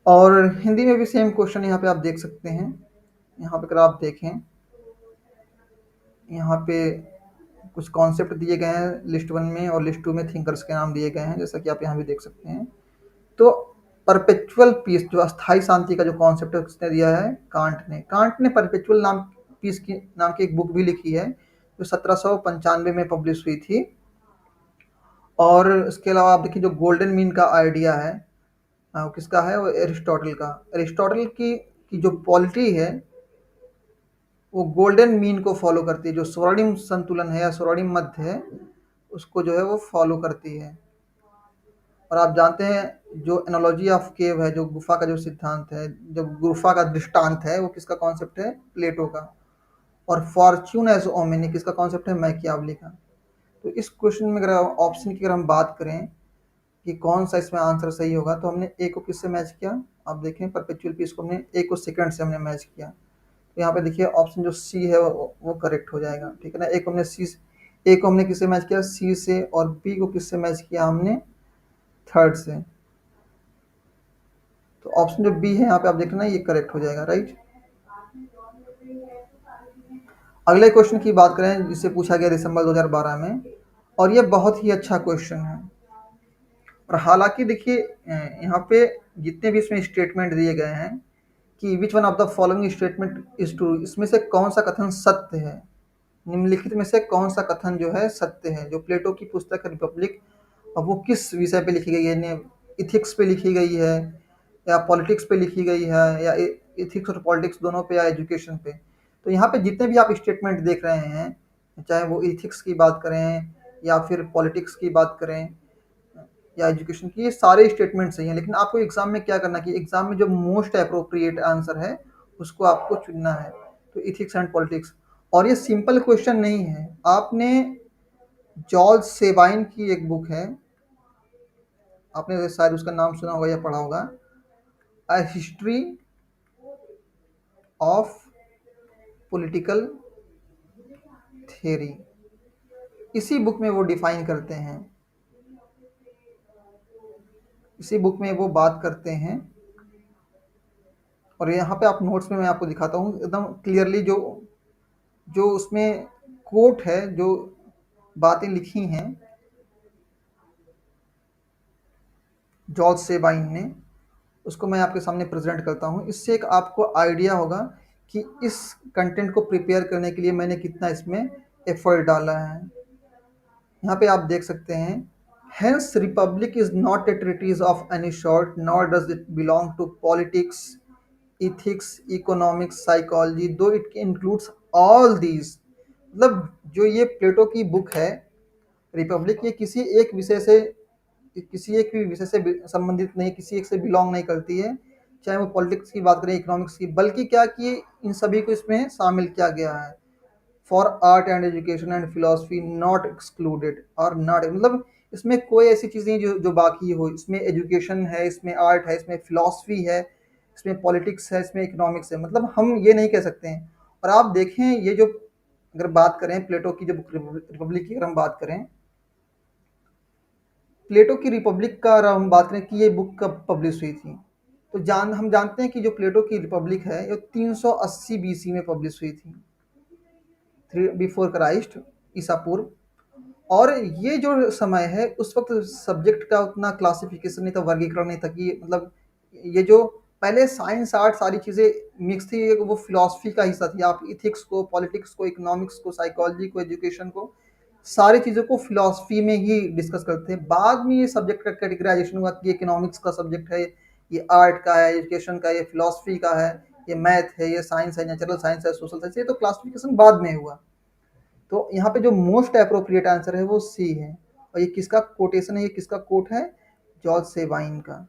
और हिंदी में भी सेम क्वेश्चन यहाँ पे आप देख सकते हैं। यहाँ पे अगर आप देखें, यहाँ पे कुछ कॉन्सेप्ट दिए गए हैं लिस्ट 1 में, और लिस्ट 2 में थिंकर्स के नाम दिए गए हैं, जैसा कि आप यहाँ भी देख सकते हैं। तो परपेचुअल पीस, जो अस्थाई शांति का जो कॉन्सेप्ट है किसने दिया है? कांट ने परपेचुअल नाम पीस की नाम की एक बुक भी लिखी है, जो 1795 में पब्लिश हुई थी। और इसके अलावा आप देखिए जो गोल्डन मीन का आइडिया है, वो किसका है? वो एरिस्टोटल का। एरिस्टोटल की जो पॉलिटी है वो गोल्डन मीन को फॉलो करती है, जो स्वर्णिम संतुलन है या स्वर्णिम मध्य है उसको जो है वो फॉलो करती है। और आप जानते हैं जो एनोलॉजी ऑफ केव है, जो गुफा का जो सिद्धांत है, जो गुफा का दृष्टांत है, वो किसका कॉन्सेप्ट है? प्लेटो का। और फॉर्च्यून एज ओमेनी किसका कॉन्सेप्ट है? मैकियावली का। तो इस क्वेश्चन में अगर ऑप्शन की अगर हम बात करें कि कौन सा इसमें आंसर सही होगा, तो हमने ए को किससे मैच किया? आप देखें परपेचुअल पीस को हमने ए को सेकंड से हमने मैच किया। तो यहाँ पे देखिए ऑप्शन जो सी है वो करेक्ट हो जाएगा, ठीक है ना। ए को हमने किससे मैच किया? सी से। और बी को किससे मैच किया? हमने थर्ड से। तो ऑप्शन जो बी है यहाँ पे आप देख रहे हैं ये करेक्ट हो जाएगा, राइट। अगले क्वेश्चन की बात करें जिससे पूछा गया दिसंबर 2012 में, और ये बहुत ही अच्छा क्वेश्चन है। और हालांकि देखिए यहाँ पे जितने भी इसमें स्टेटमेंट दिए गए हैं कि which one of the following statement is true, इसमें से कौन सा कथन सत्य है, निम्नलिखित में से कौन सा कथन जो है सत्य है। जो प्लेटो की पुस्तक है रिपब्लिक, अब वो किस विषय पे लिखी गई है, इथिक्स पे लिखी गई है या पॉलिटिक्स पे लिखी गई है, या इथिक्स और पॉलिटिक्स दोनों पे, या एजुकेशन पे। तो यहाँ पे जितने भी आप स्टेटमेंट देख रहे हैं, चाहे वो इथिक्स की बात करें या फिर पॉलिटिक्स की बात करें या एजुकेशन की, ये सारे स्टेटमेंट सही हैं। लेकिन आपको एग्जाम में क्या करना है कि एग्जाम में जो मोस्ट अप्रोप्रिएट आंसर है उसको आपको चुनना है। तो इथिक्स एंड पॉलिटिक्स, और ये सिंपल क्वेश्चन नहीं है। आपने जॉर्ज सेबाइन की एक बुक है, आपने शायद उसका नाम सुना होगा या पढ़ा होगा, a history of political theory. इसी बुक में वो डिफाइन करते हैं, इसी बुक में वो बात करते हैं। और यहाँ पे आप नोट्स में मैं आपको दिखाता हूँ एकदम क्लियरली, जो जो उसमें कोट है, जो बातें लिखी हैं जॉर्ज सेबाइन ने, उसको मैं आपके सामने प्रेजेंट करता हूँ। इससे एक आपको आइडिया होगा कि इस कंटेंट को प्रिपेयर करने के लिए मैंने कितना इसमें एफर्ट डाला है। यहाँ पे आप देख सकते हैं, hence Republic is not a treatise of any sort nor does it belong to politics, ethics, economics, psychology, though it includes all these. मतलब जो ये प्लेटो की बुक है रिपब्लिक, ये किसी एक विषय से, किसी एक भी विषय से संबंधित नहीं, किसी एक से बिलोंग नहीं करती है, चाहे वो पॉलिटिक्स की बात करें, इकोनॉमिक्स की, बल्कि क्या कि इन सभी को इसमें शामिल किया गया है। For art and education and philosophy not excluded, और नॉट मतलब इसमें कोई ऐसी चीज़ नहीं जो जो बाकी हो। इसमें एजुकेशन है, इसमें आर्ट है, इसमें फिलोसफी है, इसमें पॉलिटिक्स है, इसमें इकोनॉमिक्स है। मतलब हम ये नहीं कह सकते हैं। और आप देखें ये जो, अगर बात करें प्लेटो की जो बुक रिपब्लिक की, अगर हम बात करें प्लेटो की रिपब्लिक का, अगर हम बात करें कि ये बुक कब पब्लिश हुई थी, तो हम जानते हैं कि जो प्लेटो की रिपब्लिक है ये 380 बीसी में पब्लिश हुई थी, 3 बिफोर क्राइस्ट, ईसा पूर्व। और ये जो समय है उस वक्त सब्जेक्ट का उतना क्लासिफिकेशन नहीं था, वर्गीकरण नहीं था कि मतलब ये जो पहले साइंस आर्ट सारी चीज़ें मिक्स थी, वो फिलॉसफी का हिस्सा थी। आप इथिक्स को, पॉलिटिक्स को, इकोनॉमिक्स को, साइकोलॉजी को, एजुकेशन को, सारी चीज़ों को फिलॉसफी में ही डिस्कस करते हैं। बाद में ये सब्जेक्ट का कैटेगराइजेशन हुआ कि ये इकोनॉमिक्स का सब्जेक्ट है, ये आर्ट का है, एजुकेशन का, ये फिलॉसफी का है, ये मैथ है, ये साइंस है, नेचुरल साइंस है, सोशल साइंस। ये तो क्लासिफिकेशन बाद में हुआ। तो यहाँ पे जो मोस्ट अप्रोप्रिएट आंसर है वो सी है। और ये किसका कोटेशन है, ये किसका कोट है, जॉर्ज सेबाइन का।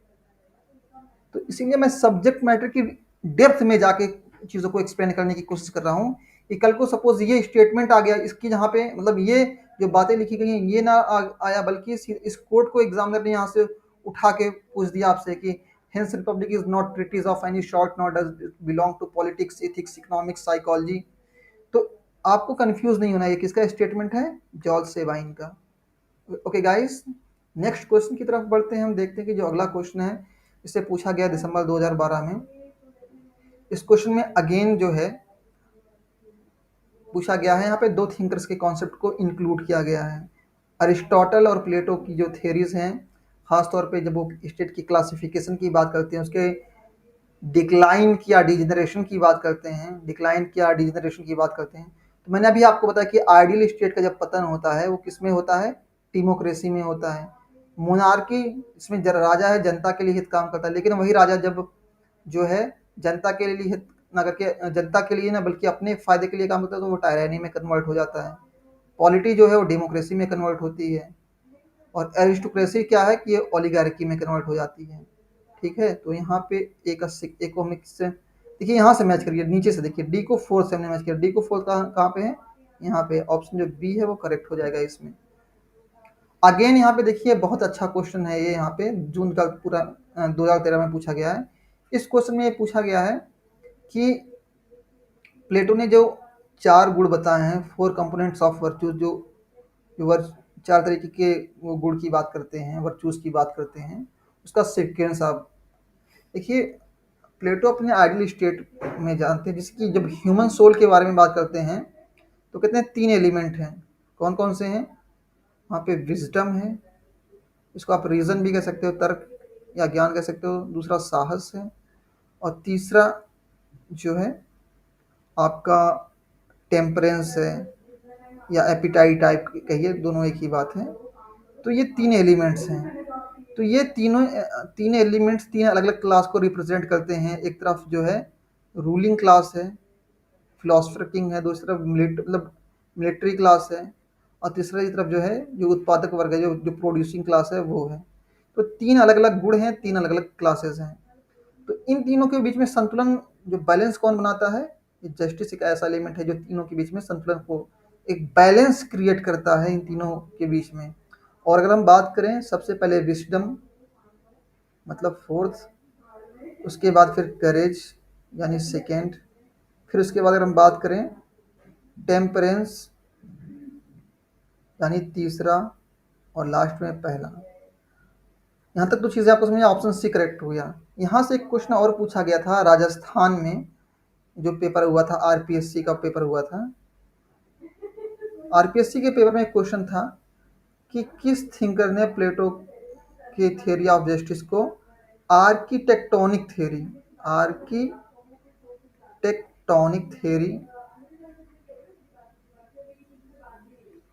तो इसीलिए मैं सब्जेक्ट मैटर की डेप्थ में जाके चीज़ों को एक्सप्लेन करने की कोशिश कर रहा हूँ कि कल को सपोज ये स्टेटमेंट आ गया, इसकी जहाँ पे मतलब ये जो बातें लिखी गई हैं ये ना आया, बल्कि इस कोट को एग्जामिनर ने यहाँ से उठा के पूछ दिया आपसे कि hence Republic is not treatise of any sort not does belong to politics, ethics, economics, psychology. तो आपको कंफ्यूज नहीं होना, ये किसका स्टेटमेंट है, जॉर्ज सेबाइन का। ओके गाइस, नेक्स्ट क्वेश्चन की तरफ बढ़ते हैं। हम देखते हैं कि जो अगला क्वेश्चन है इससे पूछा गया दिसंबर 2012 में। इस क्वेश्चन में अगेन जो है पूछा गया है, यहाँ पे दो थिंकर्स के कॉन्सेप्ट को इंक्लूड किया गया है, अरिस्टोटल और प्लेटो की जो थेरीज हैं। खासतौर पे जब वो स्टेट की क्लासिफिकेशन की बात करते हैं, उसके डिक्लाइन किया डिजेनरेशन की बात करते हैं, डिक्लाइन किया डिजेनरेशन की बात करते हैं। तो मैंने अभी आपको बताया कि आइडियल स्टेट का जब पतन होता है वो किस में होता है, डेमोक्रेसी में होता है। मोनार्की, इसमें राजा है, जनता के लिए हित काम करता है, लेकिन वही राजा जब जो है जनता के लिए हित ना करके, जनता के लिए ना बल्कि अपने फायदे के लिए काम करता है, तो वो टायरानी में कन्वर्ट हो जाता है। पॉलिटी जो है वो डेमोक्रेसी में कन्वर्ट होती है। और एरिस्टोक्रेसी क्या है कि ये ओलिगार्की में कन्वर्ट हो जाती है। ठीक है, तो यहाँ पे इकोनॉमिक्स से देखिए, यहाँ से मैच करिए, नीचे से देखिए, डी को 4 से हमने मैच किया। डी को 4 कहाँ पे है, यहाँ पे ऑप्शन जो बी है वो करेक्ट हो जाएगा इसमें। अगेन यहाँ पे देखिए बहुत अच्छा क्वेश्चन है ये, यहाँ पे जून का पूरा 2013 में पूछा गया है। इस क्वेश्चन में ये पूछा गया है कि प्लेटो ने जो 4 गुण बताए हैं, 4 कंपोनेंट्स ऑफ वर्चूज, जो 4 तरीके के वो गुण की बात करते हैं, वर्चूज की बात करते हैं, उसका सीक्वेंस आप देखिए। प्लेटो अपने आइडियल स्टेट में जानते हैं, जिसकी जब ह्यूमन सोल के बारे में बात करते हैं तो कहते हैं 3 एलिमेंट हैं। कौन कौन से हैं? वहाँ पे विजडम है, इसको आप रीज़न भी कह सकते हो, तर्क या ज्ञान कह सकते हो। दूसरा साहस है, और तीसरा जो है आपका टेम्परेंस है या एपिटाइट टाइप कहिए, दोनों एक ही बात है। तो ये 3 एलिमेंट्स हैं। तो ये तीन एलिमेंट्स 3 अलग अलग क्लास को रिप्रेजेंट करते हैं। एक तरफ जो है रूलिंग क्लास है, फिलोसफर किंग है, दूसरी तरफ मिलिट्री क्लास है, और तीसरी तरफ जो है जो उत्पादक वर्ग है, जो प्रोड्यूसिंग क्लास है वो है। तो 3 अलग अलग गुण हैं, 3 अलग अलग क्लासेस हैं। तो इन तीनों के बीच में संतुलन, जो बैलेंस कौन बनाता है? ये जस्टिस एक ऐसा एलिमेंट है जो तीनों के बीच में संतुलन को, एक बैलेंस क्रिएट करता है इन तीनों के बीच में। और अगर हम बात करें, सबसे पहले विस्डम मतलब फोर्थ, उसके बाद फिर करेज यानी सेकेंड, फिर उसके बाद अगर हम बात करें टेम्परेंस यानी तीसरा, और लास्ट में पहला। यहाँ तक तो चीज़ें आपको समझ, ऑप्शन सी करेक्ट हो गया। यहाँ से एक क्वेश्चन और पूछा गया था राजस्थान में, जो पेपर हुआ था, आरपीएससी का पेपर हुआ था। आरपीएससी के पेपर में एक क्वेश्चन था कि किस थिंकर ने प्लेटो के थियरी ऑफ जस्टिस को आर्किटेक्टोनिक थियरी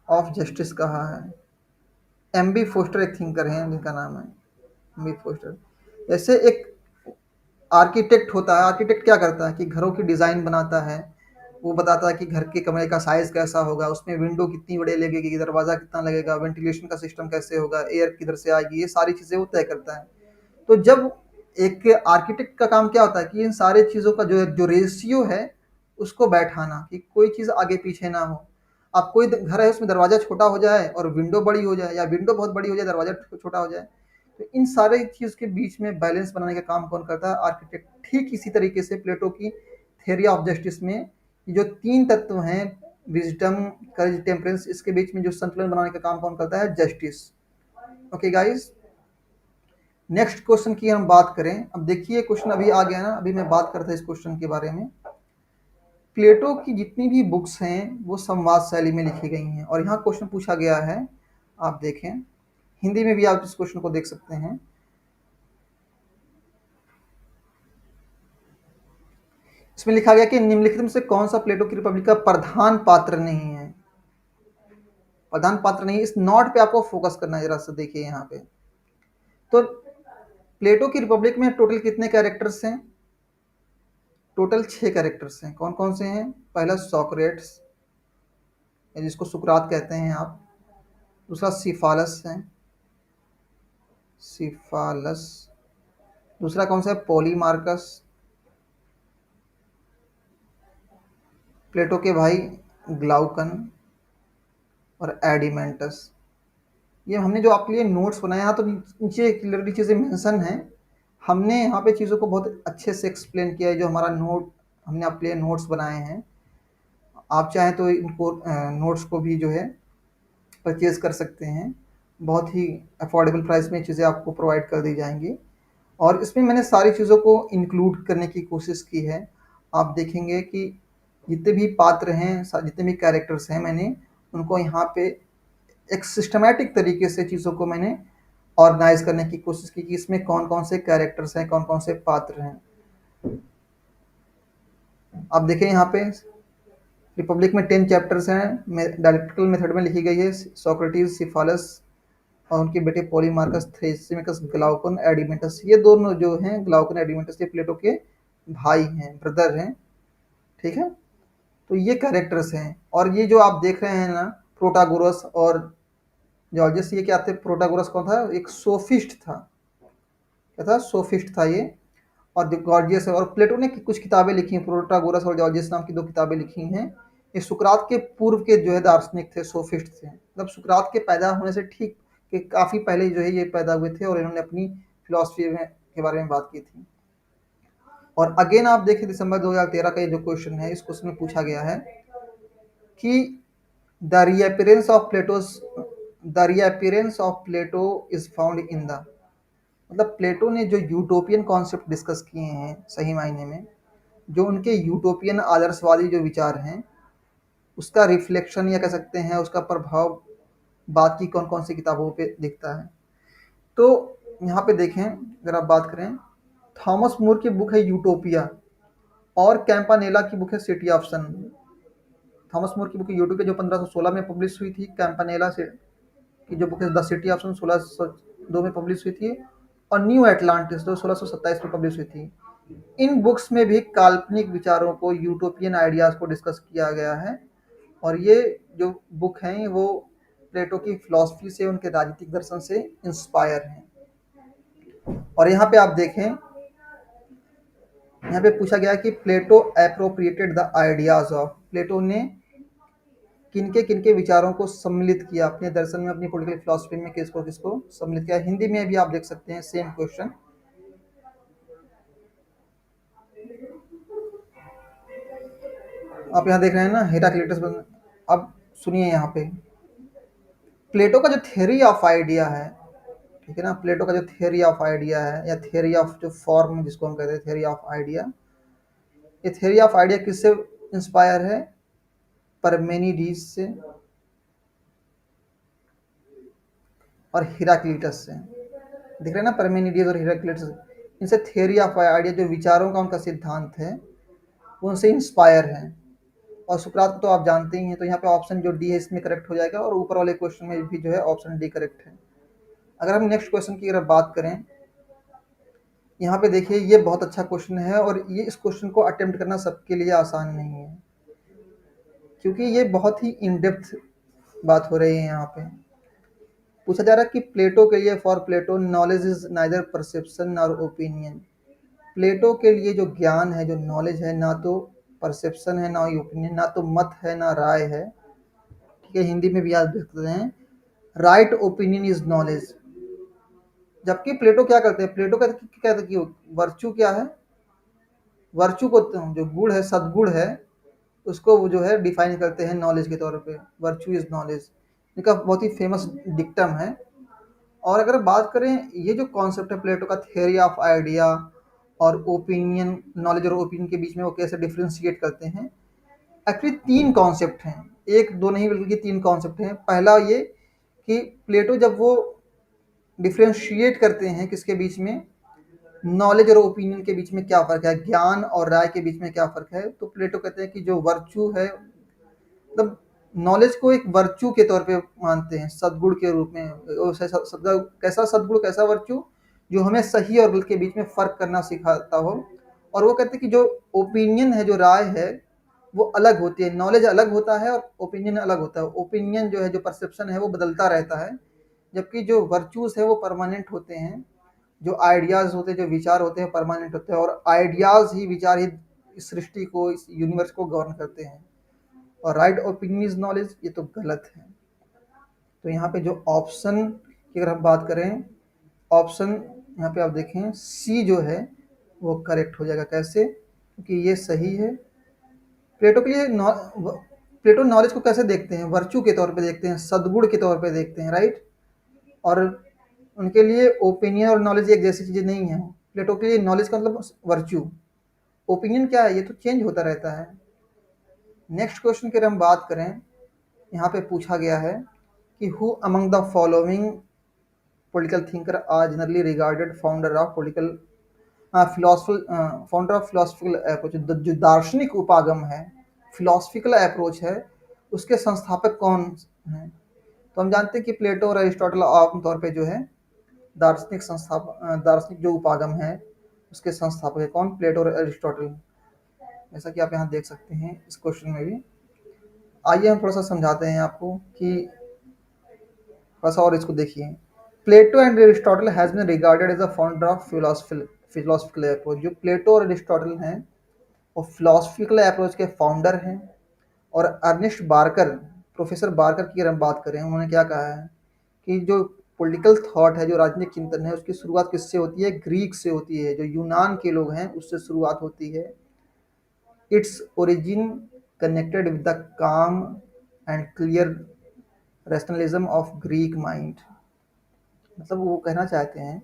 ऑफ जस्टिस कहा है। एम बी फोस्टर एक थिंकर हैं जिनका नाम है एम बी फोस्टर। जैसे एक आर्किटेक्ट होता है, आर्किटेक्ट क्या करता है कि घरों की डिज़ाइन बनाता है, वो बताता है कि घर के कमरे का साइज़ कैसा होगा, उसमें विंडो कितनी बड़ी लगेगी, दरवाज़ा कितना लगेगा, वेंटिलेशन का सिस्टम कैसे होगा, एयर किधर से आएगी, ये सारी चीज़ें वो तय करता है। तो जब एक आर्किटेक्ट का काम क्या होता है कि इन सारी चीज़ों का जो रेशियो है उसको बैठाना, कि कोई चीज़ आगे पीछे ना हो। अब कोई घर है उसमें दरवाज़ा छोटा हो जाए और विंडो बड़ी हो जाए, या विंडो बहुत बड़ी हो जाए दरवाज़ा छोटा हो जाए, तो इन सारे चीज़ के बीच में बैलेंस बनाने का काम कौन करता है? आर्किटेक्ट। ठीक इसी तरीके से प्लेटो की थियरी ऑफ जस्टिस में जो 3 तत्व हैं, विजडम, करेज, टेम्परेंस, इसके बीच में जो संतुलन बनाने का काम कौन करता है? Justice. Okay guys, next question की हम बात करें। अब देखिए क्वेश्चन अभी आ गया ना, अभी मैं बात करता इस क्वेश्चन के बारे में। प्लेटो की जितनी भी बुक्स हैं वो संवाद शैली में लिखी गई हैं, और यहाँ क्वेश्चन पूछा गया है, आप देखें हिंदी में भी आप इस क्वेश्चन को देख सकते हैं। इसमें लिखा गया कि निम्नलिखित में से कौन सा प्लेटो की रिपब्लिक का प्रधान पात्र नहीं है? प्रधान पात्र नहीं, इस नोट पे आपको फोकस करना है, जरा सा देखिए यहाँ पे। तो प्लेटो की रिपब्लिक में टोटल कितने कैरेक्टर्स हैं? टोटल 6 कैरेक्टर्स हैं। कौन कौन से हैं? पहला सॉक्रेट्स, जिसको सुकरात कहते हैं आप। दूसरा सिफालस है, सिफालस। दूसरा कौन सा है? पॉलीमार्कस, प्लेटो के भाई ग्लाउकन, और एडिमेंटस। ये हमने जो आपके लिए नोट्स बनाए, यहाँ तो नीचे क्लियरली चीज़ें मेंशन हैं। हमने यहाँ पे चीज़ों को बहुत अच्छे से एक्सप्लेन किया है, जो हमारा नोट हमने आपके लिए नोट्स बनाए हैं। आप चाहें तो इनको नोट्स को भी जो है परचेज़ कर सकते हैं। बहुत ही अफोर्डेबल प्राइस में चीज़ें आपको प्रोवाइड कर दी जाएंगी, और इसमें मैंने सारी चीज़ों को इंक्लूड करने की कोशिश की है। आप देखेंगे कि जितने भी पात्र हैं, जितने भी कैरेक्टर्स हैं, मैंने उनको यहाँ पे एक सिस्टमैटिक तरीके से चीज़ों को मैंने ऑर्गेनाइज करने की कोशिश की कि इसमें कौन कौन से कैरेक्टर्स हैं, कौन कौन से पात्र हैं। आप देखें यहाँ पे रिपब्लिक में 10 चैप्टर्स हैं, डायलेक्टिकल मेथड में लिखी गई है। सोक्रेटिस, सिफालस और उनके बेटे पॉलीमार्कस, थ्रेसिमिकस, ग्लाउकन, एडिमेंटस, ये दोनों जो हैं, ग्लाउकन, एडिमेंटस, ये प्लेटो के भाई हैं, ब्रदर हैं। ठीक है, तो ये कैरेक्टर्स हैं। और ये जो आप देख रहे हैं ना, प्रोटागोरस और जॉर्जियस, ये क्या थे? प्रोटागोरस कौन था? एक सोफिस्ट था। क्या था? सोफिस्ट था ये। और जो गॉर्जियस है, और प्लेटो ने कुछ किताबें लिखी हैं, प्रोटागोरस और जॉर्जियस नाम की 2 किताबें लिखी हैं। ये सुकरात के पूर्व के जो है दार्शनिक थे, सोफिस्ट थे। मतलब सुकरात के पैदा होने से ठीक कि काफ़ी पहले जो है ये पैदा हुए थे, और इन्होंने अपनी फिलॉसफी में के बारे में बात की थी। और अगेन आप देखिए दिसंबर 2013 का ये जो क्वेश्चन है, इस क्वेश्चन में पूछा गया है कि the reappearance of Plato is found in the, मतलब प्लेटो ने जो यूटोपियन कॉन्सेप्ट डिस्कस किए हैं, सही मायने में जो उनके यूटोपियन आदर्शवादी जो विचार हैं, उसका रिफ्लेक्शन या कह सकते हैं उसका प्रभाव बात की कौन कौन सी किताबों पे दिखता है। तो यहाँ पे देखें, अगर आप बात करें, थॉमस मोर की बुक है यूटोपिया और कैंपानेला की बुक है City of Sun. Thomas More की बुक यूटोपिया जो 1516 में पब्लिश हुई थी, कैंपानेला से की जो बुक है द सिटी ऑफ सन 1602 में पब्लिश हुई थी, और न्यू एटलांटिस जो 1627 में पब्लिश हुई थी। इन बुक्स में भी काल्पनिक विचारों को, यूटोपियन आइडियाज को डिस्कस किया गया है, और ये जो बुक हैं वो प्लेटो की फिलॉसफी से, उनके राजनीतिक दर्शन से इंस्पायर हैं। और यहाँ पे आप देखें, यहाँ पे पूछा गया कि प्लेटो एप्रोप्रिएटेड द आइडियाज ऑफ, प्लेटो ने किनके किनके विचारों को सम्मिलित किया अपने दर्शन में, अपनी पॉलिटिकल फिलॉसफी में, किसको किसको सम्मिलित किया। हिंदी में भी आप देख सकते हैं सेम क्वेश्चन। आप यहाँ देख रहे हैं ना हेराक्लिटस। अब सुनिए यहाँ पे, प्लेटो का जो थ्योरी ऑफ आइडिया है, ठीक है ना, प्लेटो का जो थ्योरी ऑफ आइडिया है या थ्योरी ऑफ जो फॉर्म जिसको हम कहते हैं थ्योरी ऑफ आइडिया, ये थ्योरी ऑफ आइडिया किससे इंस्पायर है? परमेनिडीज से और हिराक्लिटस से। दिख रहे हैं ना, परमेनिडीज और हिराक्लिटस, इनसे थ्योरी ऑफ आइडिया जो विचारों का उनका सिद्धांत है वो उनसे इंस्पायर है। और सुकरात को तो आप जानते ही हैं, तो यहाँ पे ऑप्शन जो डी है इसमें करेक्ट हो जाएगा, और ऊपर वाले क्वेश्चन में भी जो है ऑप्शन डी करेक्ट है। अगर हम नेक्स्ट क्वेश्चन की अगर बात करें, यहाँ पे देखिए ये बहुत अच्छा क्वेश्चन है, और ये इस क्वेश्चन को अटेम्प्ट करना सबके लिए आसान नहीं है, क्योंकि ये बहुत ही इन डेप्थ बात हो रही है। यहाँ पे पूछा जा रहा है कि प्लेटो के लिए, for Plato knowledge is neither perception nor opinion. Plato के लिए जो ज्ञान है, जो नॉलेज है, ना तो परसेप्शन है ना ही ओपिनियन, ना तो मत है ना राय है। ठीक है, हिंदी में भी याद रखते हैं, राइट ओपिनियन इज नॉलेज। जबकि प्लेटो क्या करते हैं, प्लेटो कहते हैं कि वर्चू क्या है, वर्चू को जो गुण है, सदगुण है, उसको वो जो है डिफाइन करते हैं नॉलेज के तौर पे, वर्चू इज नॉलेज। इनका बहुत ही फेमस डिक्टम है। और अगर बात करें ये जो कॉन्सेप्ट है प्लेटो का, थ्योरी ऑफ आइडिया और ओपिनियन, नॉलेज और ओपिनियन के बीच में वो कैसे डिफ्रेंशिएट करते हैं, एक्चुअली तीन कॉन्सेप्ट हैं, एक दो नहीं बल्कि तीन कॉन्सेप्ट हैं। पहला ये कि प्लेटो जब वो डिफ्रेंशिएट करते हैं किसके बीच में, नॉलेज और ओपिनियन के बीच में क्या फ़र्क है, ज्ञान और राय के बीच में क्या फ़र्क है, तो प्लेटो कहते हैं कि जो वर्चू है, मतलब नॉलेज को एक वर्चू के तौर पे मानते हैं, सद्गुण के रूप में। कैसा सद्गुण, कैसा वर्चू, जो हमें सही और गलत के बीच में फ़र्क करना सिखाता हो। और वो कहते हैं कि जो ओपिनियन है, जो राय है, वो अलग होती है, नॉलेज अलग होता है और ओपिनियन अलग होता है। ओपिनियन जो है, जो परसेप्शन है, वो बदलता रहता है, जबकि जो वर्चूज़ है वो परमानेंट होते हैं। जो आइडियाज़ होते हैं, जो विचार होते हैं, परमानेंट होते हैं, और आइडियाज़ ही, विचार ही इस सृष्टि को, इस यूनिवर्स को गवर्न करते हैं। और राइट ओपिनियन इज नॉलेज, ये तो गलत है। तो यहाँ पे जो ऑप्शन की अगर हम बात करें, ऑप्शन यहाँ पे आप देखें सी जो है वो करेक्ट हो जाएगा। कैसे? क्योंकि ये सही है। प्लेटो के लिए प्लेटो नॉलेज को कैसे देखते हैं, वर्चू के तौर पे देखते हैं, सद्गुण के तौर पे देखते हैं, राइट। और उनके लिए ओपिनियन और नॉलेज एक जैसी चीज़ें नहीं है। प्लेटो के लिए नॉलेज का मतलब वर्चू, ओपिनियन क्या है, ये तो चेंज होता रहता है। नेक्स्ट क्वेश्चन की अगर हम बात करें, यहाँ पे पूछा गया है कि who among the following political thinker are generally regarded founder of political founder of philosophical approach, जो दार्शनिक उपागम है, फिलोसफिकल अप्रोच है, उसके संस्थापक कौन हैं? तो हम जानते हैं कि प्लेटो और अरिस्टोटल आमतौर पे जो है दार्शनिक जो उपागम है उसके संस्थापक है। कौन? प्लेटो और अरिस्टोटल। जैसा कि आप यहाँ देख सकते हैं इस क्वेश्चन में भी। आइए हम थोड़ा सा समझाते हैं आपको कि थोड़ा सा और इसको देखिए। Plato and Aristotle has been regarded as a founder of philosophical approach. जो प्लेटो और एरिस्टोटल हैं वो फिलोसफिकल अप्रोच के फाउंडर हैं। और अर्नेस्ट बार्कर, प्रोफेसर बार्कर की अगर हम बात करें, उन्होंने क्या कहा है कि जो पॉलिटिकल थॉट है, जो राजनीतिक चिंतन है, उसकी शुरुआत किससे होती है? ग्रीक से होती है, जो यूनान के लोग हैं उससे शुरुआत होती है। Its origin connected with the calm and clear rationalism of Greek mind. मतलब वो कहना चाहते हैं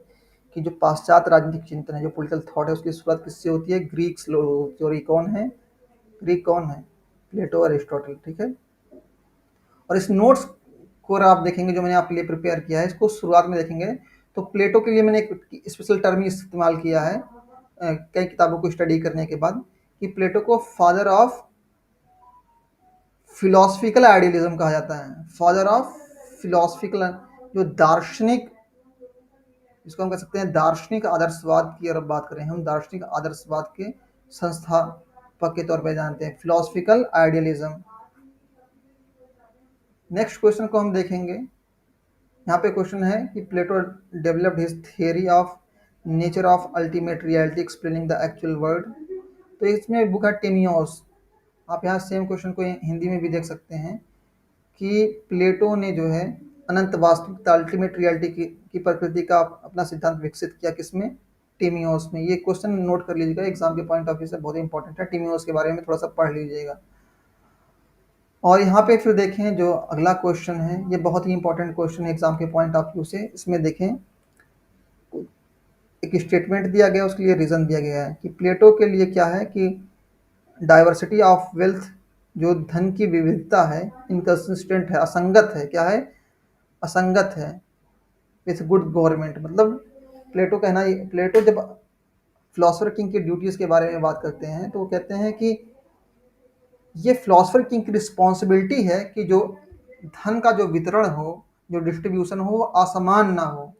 कि जो पाश्चात्य राजनीतिक चिंतन है, जो पॉलिटिकल थॉट है, उसकी शुरुआत किससे होती है? ग्रीक्स लोग। और ये कौन है? ग्रीक कौन है? प्लेटो अरिस्टोटल, ठीक है। और इस नोट्स को आप देखेंगे जो मैंने आपके लिए प्रिपेयर किया है, इसको शुरुआत में देखेंगे तो प्लेटो के लिए मैंने एक स्पेशल टर्म इस्तेमाल किया है कई किताबों को स्टडी करने के बाद, कि प्लेटो को फादर ऑफ फिलोसफिकल आइडियलिज्म कहा जाता है। फादर ऑफ फिलोसफिकल, जो दार्शनिक, इसको हम कह सकते हैं दार्शनिक आदर्शवाद की, अगर बात करें हम दार्शनिक आदर्शवाद के संस्थापक के तौर पर जानते हैं, फिलोसफिकल आइडियलिज्म। नेक्स्ट क्वेश्चन को हम देखेंगे। यहाँ पे क्वेश्चन है कि Plato developed his theory of nature of ultimate reality explaining the actual world. तो इसमें बुक है टिमियोस। आप यहाँ सेम क्वेश्चन को हिंदी में भी देख सकते हैं कि प्लेटो ने जो है अनंत वास्तविकता अल्टीमेट रियलिटी की प्रकृति का अपना सिद्धांत विकसित किया, किसमें? टिमियोस में। ये क्वेश्चन नोट कर लीजिएगा, एग्जाम के पॉइंट ऑफ व्यू से बहुत इंपॉर्टेंट है। टिमियोस के बारे में थोड़ा सा पढ़ लीजिएगा। और यहाँ पे फिर देखें जो अगला क्वेश्चन है, ये बहुत ही इंपॉर्टेंट क्वेश्चन है एग्जाम के पॉइंट ऑफ व्यू से। इसमें देखें एक स्टेटमेंट दिया गया, उसके लिए रीज़न दिया गया है कि प्लेटो के लिए क्या है कि डाइवर्सिटी ऑफ वेल्थ, जो धन की विविधता है, इनकंसिस्टेंट है, असंगत है। क्या है? असंगत है विथ गुड गवर्नमेंट। मतलब प्लेटो जब फिलोसफर किंग की ड्यूटीज़ के बारे में बात करते हैं तो वो कहते हैं कि ये फिलोसफर किंग की रिस्पॉन्सिबिलिटी है कि जो धन का जो वितरण हो, जो डिस्ट्रीब्यूशन हो, वो असमान ना हो।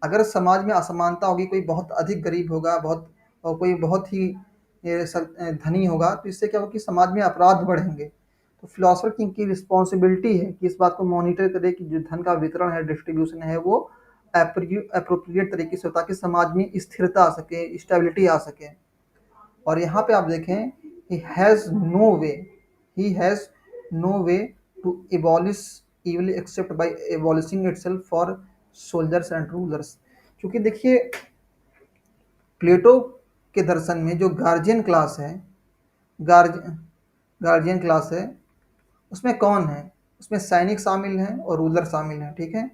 अगर समाज में असमानता होगी, कोई बहुत अधिक गरीब होगा, और कोई बहुत ही धनी होगा, तो इससे क्या होगा कि समाज में अपराध बढ़ेंगे। तो फिलोसफर किंग की रिस्पॉन्सिबिलिटी है कि इस बात को मॉनिटर करे कि जो धन का वितरण है, डिस्ट्रीब्यूशन है, वो अप्रोप्रिएट तरीके से हो, ताकि समाज में स्थिरता आ सके, स्टेबिलिटी आ सके। और यहाँ पे आप देखें, he has no way to abolish evil except by abolishing itself for soldiers and rulers। क्योंकि देखिए प्लेटो के दर्शन में जो गार्जियन क्लास है, गार्जियन क्लास है, उसमें कौन है? उसमें सैनिक शामिल हैं और रूलर शामिल हैं, ठीक है।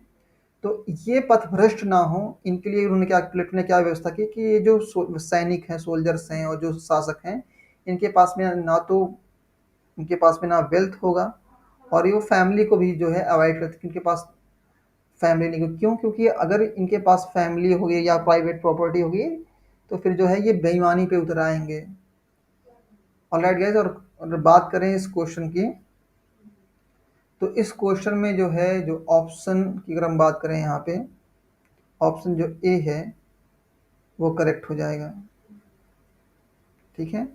तो ये पथभ्रष्ट ना हो, इनके लिए उन्होंने प्लेटो ने क्या व्यवस्था की कि ये जो सैनिक हैं, सोल्जर्स हैं और जो शासक हैं, इनके पास में ना वेल्थ होगा, और ये फैमिली को भी जो है अवॉइड करते कि इनके पास फैमिली नहीं। क्यों? क्योंकि अगर इनके पास फैमिली होगी या प्राइवेट प्रॉपर्टी होगी तो फिर जो है ये बेईमानी पे उतर आएंगे। ऑलराइट गाइस, और बात करें इस क्वेश्चन की, तो इस क्वेश्चन में जो है, जो ऑप्शन की अगर हम बात करें, यहाँ पे ऑप्शन जो ए है वो करेक्ट हो जाएगा, ठीक है।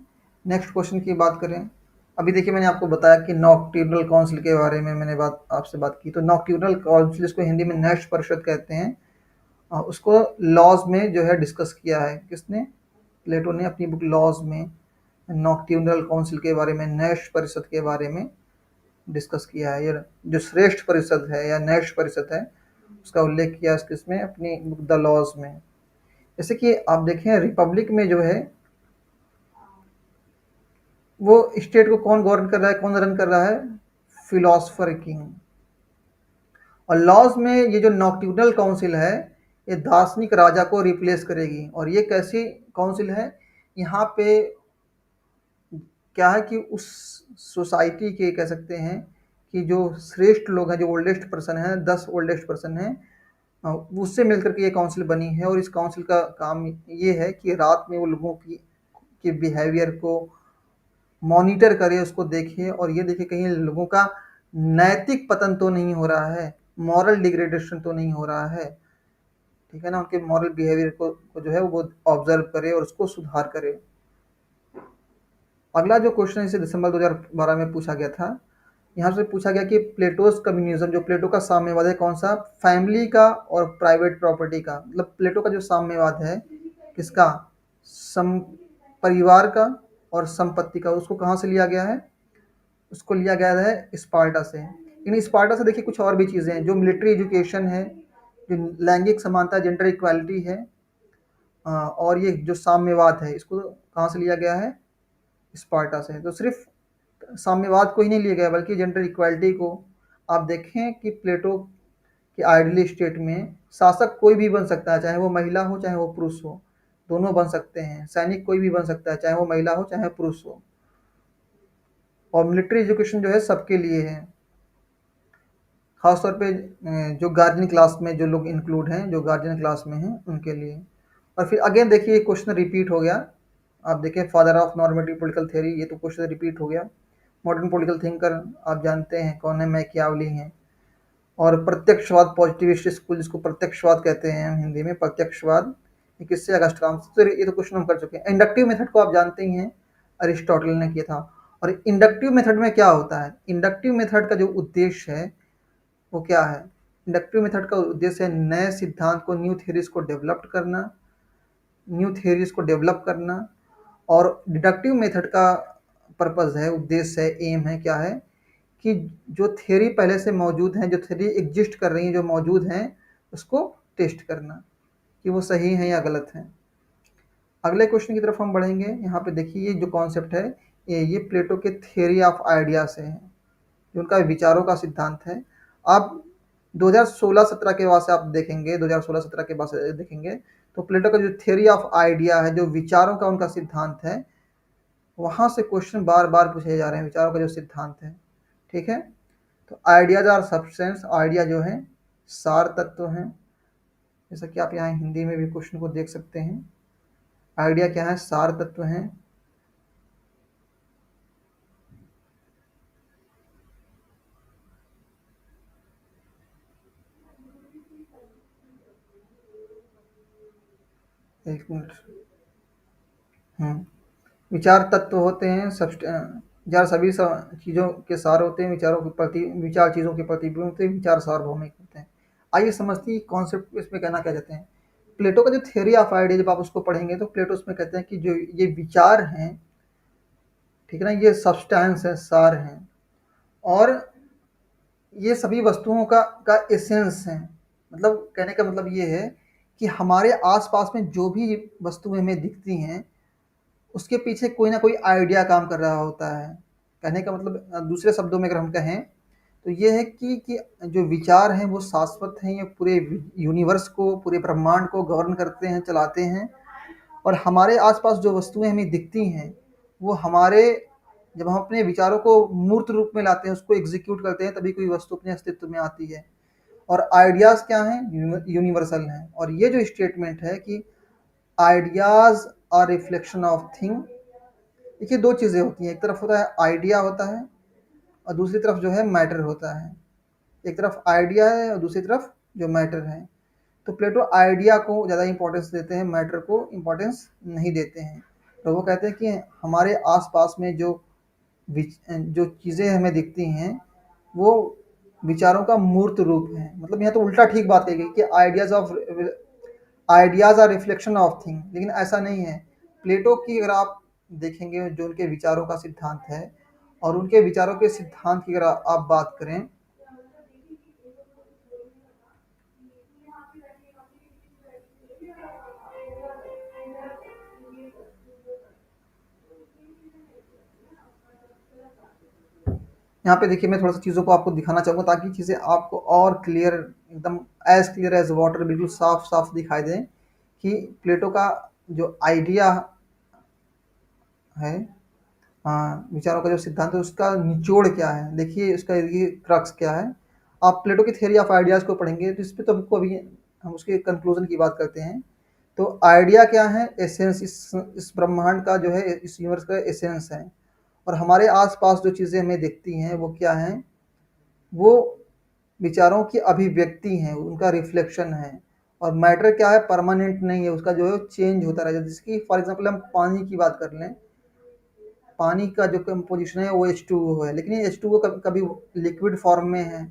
नेक्स्ट क्वेश्चन की बात करें। अभी देखिए मैंने आपको बताया कि नॉकट्यूर्नल काउंसिल के बारे में मैंने आपसे बात की। तो नॉकट्यूर्नल काउंसिल, इसको हिंदी में नैश परिषद कहते हैं, उसको लॉज में जो है डिस्कस किया है। किसने? प्लेटो ने अपनी बुक लॉज में नॉकट्यूर्नल काउंसिल के बारे में, नैश परिषद के बारे में डिस्कस किया है। ये जो श्रेष्ठ परिषद है या नैश परिषद है, उसका उल्लेख किया है किसमें? अपनी बुक द लॉज में। जैसे कि आप देखें रिपब्लिक में जो है वो स्टेट को कौन गवर्न कर रहा है, कौन रन कर रहा है? Philosopher king. और लॉज में ये जो नॉकट्यूर्नल काउंसिल है, ये दार्शनिक राजा को रिप्लेस करेगी। और ये कैसी काउंसिल है? यहाँ पे क्या है कि उस सोसाइटी के, कह सकते हैं कि जो श्रेष्ठ लोग हैं, जो ओल्डेस्ट पर्सन हैं, 10 ओल्डेस्ट पर्सन हैं, उससे मिलकर के ये काउंसिल बनी है। और इस काउंसिल का काम ये है कि रात में वो लोगों की बिहेवियर को मॉनिटर करे, उसको देखे और ये देखे कहीं लोगों का नैतिक पतन तो नहीं हो रहा है, मॉरल डिग्रेडेशन तो नहीं हो रहा है, ठीक है ना। उनके मॉरल बिहेवियर को जो है वो ऑब्जर्व करे और उसको सुधार करे। अगला जो क्वेश्चन इसे दिसंबर 2012 में पूछा गया था, यहाँ से पूछा गया कि प्लेटोस कम्युनिज्म, जो प्लेटो का साम्यवाद है, कौन सा? फैमिली का और प्राइवेट प्रॉपर्टी का। मतलब प्लेटो का जो साम्यवाद है, किसका? परिवार का और संपत्ति का। उसको कहाँ से लिया गया है? उसको लिया गया है स्पार्टा से। लेकिन स्पार्टा से देखिए कुछ और भी चीज़ें हैं, जो मिलिट्री एजुकेशन है, जो लैंगिक समानता, जेंडर इक्वालिटी है, और ये जो साम्यवाद है, इसको कहाँ से लिया गया है? स्पार्टा से। तो सिर्फ साम्यवाद को ही नहीं लिया गया, बल्कि जेंडर इक्वालिटी को। आप देखें कि प्लेटो की आइडियल स्टेट में शासक कोई भी बन सकता है, चाहे वो महिला हो चाहे वो पुरुष हो, दोनों बन सकते हैं। सैनिक कोई भी बन सकता है, चाहे वो महिला हो चाहे पुरुष हो। और मिलिट्री एजुकेशन जो है सबके लिए है, खासतौर पे जो गार्जियन क्लास में जो लोग इंक्लूड हैं, जो गार्जियन क्लास में हैं उनके लिए। और फिर अगेन देखिए ये क्वेश्चन रिपीट हो गया, आप देखें father of normative political theory, ये तो क्वेश्चन रिपीट हो गया। मॉडर्न पॉलिटिकल थिंकर आप जानते हैं कौन है, मैकियावली हैं। और प्रत्यक्षवाद पॉजिटिविस्ट स्कूल, जिसको प्रत्यक्षवाद कहते हैं हम हिंदी में, प्रत्यक्षवाद, ये किससे अगस्त काम से, तो ये तो क्वेश्चन हम कर चुके हैं। इंडक्टिव मेथड को आप जानते ही हैं, अरिस्टोटल ने किया था। और इंडक्टिव मेथड में क्या होता है, इंडक्टिव मेथड का जो उद्देश्य है वो क्या है, इंडक्टिव मेथड का उद्देश्य है नए सिद्धांत को, न्यू थ्योरीज को डेवलप करना, न्यू थ्योरीज को डेवलप करना। और डिडक्टिव मेथड का पर्पस है, उद्देश्य है, एम है, क्या है कि जो थ्योरी पहले से मौजूद हैं, जो थ्योरी एग्जिस्ट कर रही हैं, जो मौजूद हैं, उसको टेस्ट करना कि वो सही है या गलत है। अगले क्वेश्चन की तरफ हम बढ़ेंगे। यहाँ पे देखिए ये जो कॉन्सेप्ट है ये प्लेटो के थ्योरी ऑफ आइडिया से है, जो उनका विचारों का सिद्धांत है। आप 2016-17 के बाद से आप देखेंगे, 2016-17 के बाद से देखेंगे तो प्लेटो का जो थ्योरी ऑफ आइडिया है, जो विचारों का उनका सिद्धांत है, वहाँ से क्वेश्चन बार बार पूछे जा रहे हैं, विचारों का जो सिद्धांत है। ठीक है, तो आइडियाज आर सब्सटेंस, आइडिया जो है सार तत्व हैं, जैसा कि आप यहाँ हिंदी में भी क्वेश्चन को देख सकते हैं। आइडिया क्या है, सार तत्व हैं। एक मिनट। विचार तत्व होते हैं, विचार सभी चीज़ों के सार होते हैं, विचारों के प्रति, विचार चीज़ों के प्रतिबिंब होते हैं, विचार सार्वभौमिक होते हैं। आइए समझते हैं कॉन्सेप्ट इसमें कहना क्या चाहते हैं। प्लेटो का जो थ्योरी ऑफ आइडिया जब आप उसको पढ़ेंगे तो प्लेटो उसमें कहते हैं कि जो ये विचार हैं, ठीक है ना, ये सब्सटेंस है, सार हैं, और ये सभी वस्तुओं का एसेंस है। मतलब कहने का मतलब ये है कि हमारे आसपास में जो भी वस्तुएं हमें दिखती हैं उसके पीछे कोई ना कोई आइडिया काम कर रहा होता है। कहने का मतलब दूसरे शब्दों में अगर हम कहें तो ये है कि जो विचार हैं वो शाश्वत हैं, ये पूरे यूनिवर्स को, पूरे ब्रह्मांड को गवर्न करते हैं, चलाते हैं। और हमारे आसपास जो वस्तुएं हमें दिखती हैं वो हमारे, जब हम अपने विचारों को मूर्त रूप में लाते हैं, उसको एग्जीक्यूट करते हैं, तभी कोई वस्तु अपने अस्तित्व में आती है। और आइडियाज़ क्या हैं, यूनिवर्सल हैं। और ये जो स्टेटमेंट है कि ideas are reflection of thing, देखिए दो चीज़ें होती हैं, एक तरफ होता है आइडिया होता है और दूसरी तरफ जो है मैटर होता है। एक तरफ आइडिया है और दूसरी तरफ जो मैटर है। तो प्लेटो आइडिया को ज़्यादा इंपॉर्टेंस देते हैं, मैटर को इंपॉर्टेंस नहीं देते हैं। तो वो कहते हैं कि हमारे आसपास में जो चीज़ें हमें दिखती हैं वो विचारों का मूर्त रूप है। मतलब यहाँ तो उल्टा ठीक बात कही गई कि ideas are reflection of thing, लेकिन ऐसा नहीं है। प्लेटो की अगर आप देखेंगे जो उनके विचारों का सिद्धांत है, और उनके विचारों के सिद्धांत की अगर आप बात करें, यहाँ पे देखिए मैं थोड़ा सा चीज़ों को आपको दिखाना चाहूँगा ताकि चीज़ें आपको और क्लियर, एकदम एज क्लियर एज वाटर, बिल्कुल साफ साफ दिखाई दें कि प्लेटो का जो आइडिया है, विचारों का जो सिद्धांत है, उसका निचोड़ क्या है। देखिए इसका ये क्रक्स क्या है। आप प्लेटो की थ्योरी ऑफ आइडियाज़ को पढ़ेंगे तो इस पर तो हमको अभी हम उसके कंक्लूजन की बात करते हैं। तो आइडिया क्या है, एसेंस, इस ब्रह्मांड का जो है, इस यूनिवर्स का एसेंस है। और हमारे आसपास जो चीज़ें हमें दिखती हैं वो क्या हैं, वो विचारों की अभिव्यक्ति हैं, उनका रिफ्लेक्शन है। और मैटर क्या है, परमानेंट नहीं है, उसका जो है चेंज होता रहेगा। जैसे कि फॉर एग्जांपल हम पानी की बात कर लें, पानी का जो कंपोजिशन है वो H2O है, लेकिन ये H2O कभी कभी लिक्विड फॉर्म में है,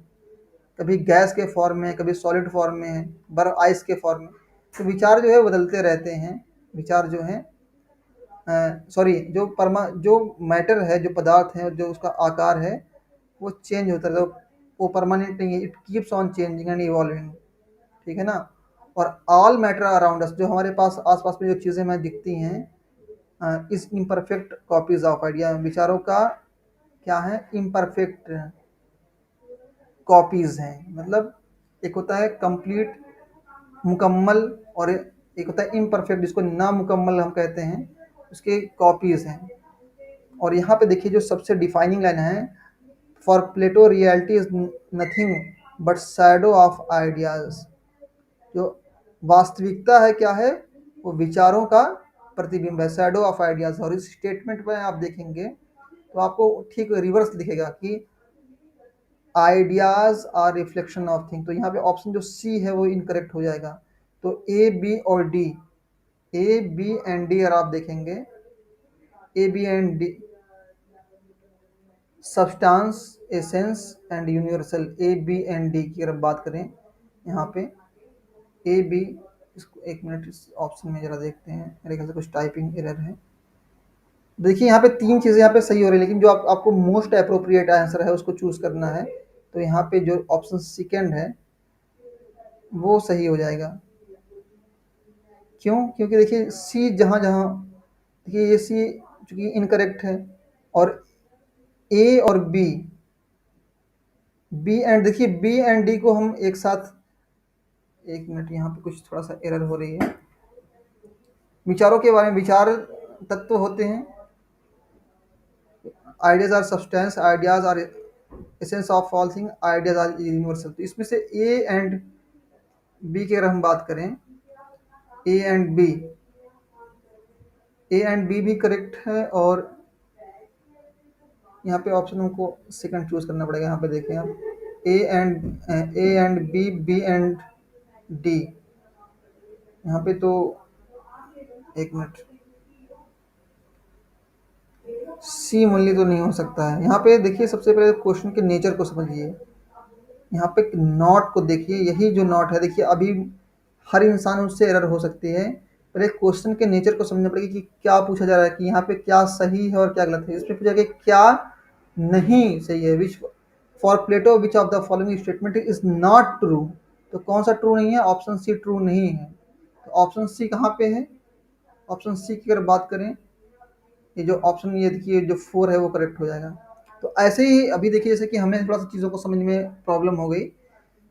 कभी गैस के फॉर्म में, कभी सॉलिड फॉर्म में है, बर्फ आइस के फॉर्म में। तो विचार जो है बदलते रहते हैं। विचार जो है, सॉरी, जो मैटर है, जो पदार्थ है, जो उसका आकार है वो चेंज होता रहता है, वो परमानेंट नहीं है, it keeps on changing and evolving. ठीक है ना। और ऑल मैटर अराउंड अस, जो हमारे पास आसपास में जो चीज़ें हमें दिखती हैं, इस इम्परफेक्ट कॉपीज ऑफ आइडिया, विचारों का क्या है, इम्परफेक्ट कॉपीज हैं। मतलब एक होता है कंप्लीट, मुकम्मल, और एक होता है इम्परफेक्ट, जिसको नामुकम्मल हम कहते हैं, उसके कॉपीज हैं। और यहाँ पे देखिए जो सबसे डिफाइनिंग लाइन है, for Plato reality is nothing but shadow of ideas. जो वास्तविकता है क्या है, वो विचारों का प्रतिबिंब है, शैडो ऑफ आइडियाज। और इस स्टेटमेंट में आप देखेंगे तो आपको ठीक रिवर्स दिखेगा कि ideas are reflection of thing. तो यहाँ पे ऑप्शन जो सी है वो इनकरेक्ट हो जाएगा। तो ए बी और D, A B and D अगर आप देखेंगे, A B and D, substance, essence and universal, A B and D की अगर बात करें यहाँ पे, ए बी, इसको एक मिनट इस ऑप्शन में जरा देखते हैं, मेरे ख्याल से कुछ टाइपिंग एरर है। देखिए यहाँ पे तीन चीज़ें यहाँ पे सही हो रही है, लेकिन जो आपको मोस्ट अप्रोप्रिएट आंसर है उसको चूज करना है। तो यहाँ पे जो ऑप्शन सेकेंड है वो सही हो जाएगा। क्यों? क्योंकि देखिए सी जहाँ जहाँ, देखिए ये सी चूंकि इनकरेक्ट है, और ए और बी, बी एंड, देखिए बी एंड डी को हम एक साथ, एक मिनट यहाँ पे कुछ थोड़ा सा एरर हो रही है। विचारों के बारे में, विचार तत्व होते हैं, ideas are substance, ideas are essence of all thing, ideas are universal. तो इसमें से ए एंड बी की अगर हम बात करें, A and B, A and B भी करेक्ट है। और यहाँ पे ऑप्शन हमको सेकंड चूज करना पड़ेगा। यहाँ पे देखें आप, A and B, B and D, यहाँ पे तो एक मिनट, सी ओनली तो नहीं हो सकता है। यहाँ पे देखिए सबसे पहले क्वेश्चन के नेचर को समझिए। यहाँ पे नॉट को देखिए, यही जो नॉट है, देखिए अभी हर इंसान उससे एरर हो सकती है। पहले क्वेश्चन के नेचर को समझना पड़ेगा कि क्या पूछा जा रहा है, कि यहाँ पे क्या सही है और क्या गलत है। इसमें पूछा गया क्या नहीं सही है, which for Plato which of the following statement is not true. तो कौन सा ट्रू नहीं है? ऑप्शन सी ट्रू नहीं है। तो ऑप्शन सी कहाँ पे है? ऑप्शन सी की अगर बात करें, ये जो ऑप्शन, ये देखिए जो 4 है वो करेक्ट हो जाएगा। तो ऐसे ही अभी देखिए जैसे कि हमें थोड़ा सा चीज़ों को समझ में प्रॉब्लम हो गई,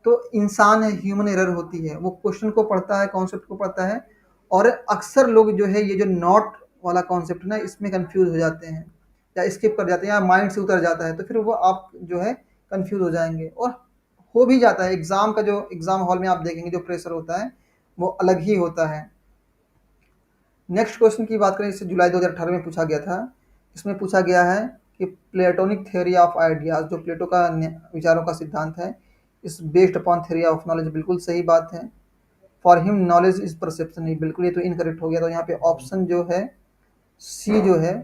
तो इंसान है, ह्यूमन एरर होती है, वो क्वेश्चन को पढ़ता है, कॉन्सेप्ट को पढ़ता है, और अक्सर लोग जो है ये जो नॉट वाला कॉन्सेप्ट ना, इसमें कंफ्यूज हो जाते हैं या स्किप कर जाते हैं या माइंड से उतर जाता है, तो फिर वो आप जो है कंफ्यूज हो जाएंगे। और हो भी जाता है, एग्जाम का जो एग्जाम हॉल में आप देखेंगे जो प्रेशर होता है वो अलग ही होता है। नेक्स्ट क्वेश्चन की बात करें, इसे जुलाई 2018 में पूछा गया था। इसमें पूछा गया है कि प्लेटोनिक थ्योरी ऑफ आइडियाज, जो प्लेटो का विचारों का सिद्धांत है, इस based upon theory of knowledge. बिल्कुल सही बात है। For him knowledge is perception, नहीं बिल्कुल, ये तो इनकरेक्ट हो गया। तो यहाँ पे ऑप्शन जो है सी जो है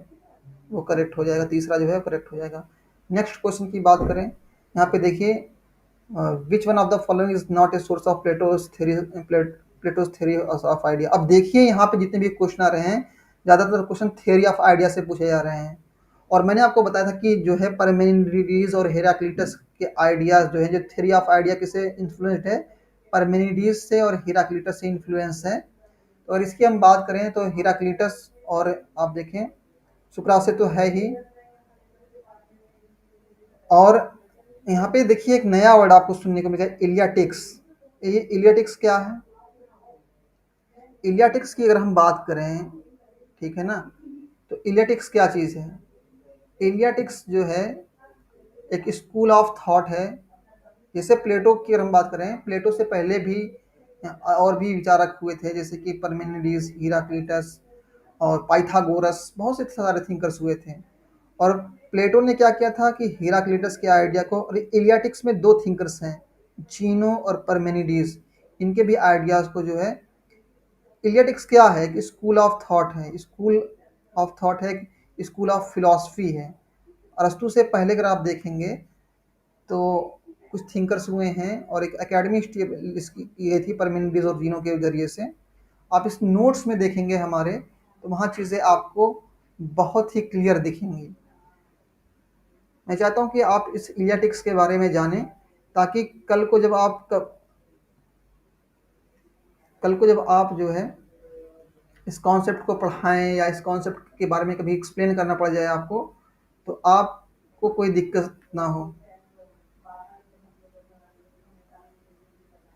वो करेक्ट हो जाएगा, तीसरा जो है करेक्ट हो जाएगा। नेक्स्ट क्वेश्चन की बात करें, यहाँ पे देखिए, विच one of the following is not a source of Plato's theory of idea. अब देखिए यहाँ पे जितने भी क्वेश्चन आ रहे हैं, ज़्यादातर क्वेश्चन थ्योरी ऑफ आइडिया से पूछे जा रहे हैं। और मैंने आपको बताया था कि जो है पार्मेनिडीज और हेराक्लिटस के आइडियाज जो है, जो थ्योरी ऑफ आइडिया किसे इन्फ्लुएंस्ड है, पार्मेनिडीज से और हेराक्लिटस से इन्फ्लुएंस है। तो अगर इसकी हम बात करें तो हेराक्लिटस, और आप देखें सुकरात से तो है ही। और यहाँ पे देखिए एक नया वर्ड आपको सुनने को मिलेगा, इलियाटिक्स। ये इलियाटिक्स क्या है? इलियाटिक्स की अगर हम बात करें, ठीक है ना, तो इलियाटिक्स क्या चीज़ है? इलियाटिक्स जो है एक स्कूल ऑफ थॉट है। जैसे प्लेटो की अगर हम बात करें, प्लेटो से पहले भी और भी विचारक हुए थे, जैसे कि परमेनिडीज, हीराक्लिटस और पाइथागोरस, बहुत से सारे थिंकर्स हुए थे। और प्लेटो ने क्या किया था कि हीराक्लिटस के आइडिया को, और इलियाटिक्स में दो थिंकर्स हैं, जीनो और परमेनिडीज, इनके भी आइडियाज़ को जो है, इलियाटिक्स क्या है कि स्कूल ऑफ थॉट है, स्कूल ऑफ थॉट है, स्कूल ऑफ फिलॉसफी है। अरस्तु से पहले अगर आप देखेंगे तो कुछ थिंकर्स हुए हैं, और एक एकेडमी इसकी ये थी परमेनिडीज और जीनो के जरिए से। आप इस नोट्स में देखेंगे हमारे, तो वहाँ चीज़ें आपको बहुत ही क्लियर दिखेंगी। मैं चाहता हूँ कि आप इस इलियाटिक्स के बारे में जानें, ताकि कल को जब आप जो है इस कॉन्सेप्ट को पढ़ाएं या इस कॉन्सेप्ट के बारे में कभी एक्सप्लेन करना पड़ जाए आपको, तो आपको कोई दिक्कत ना हो।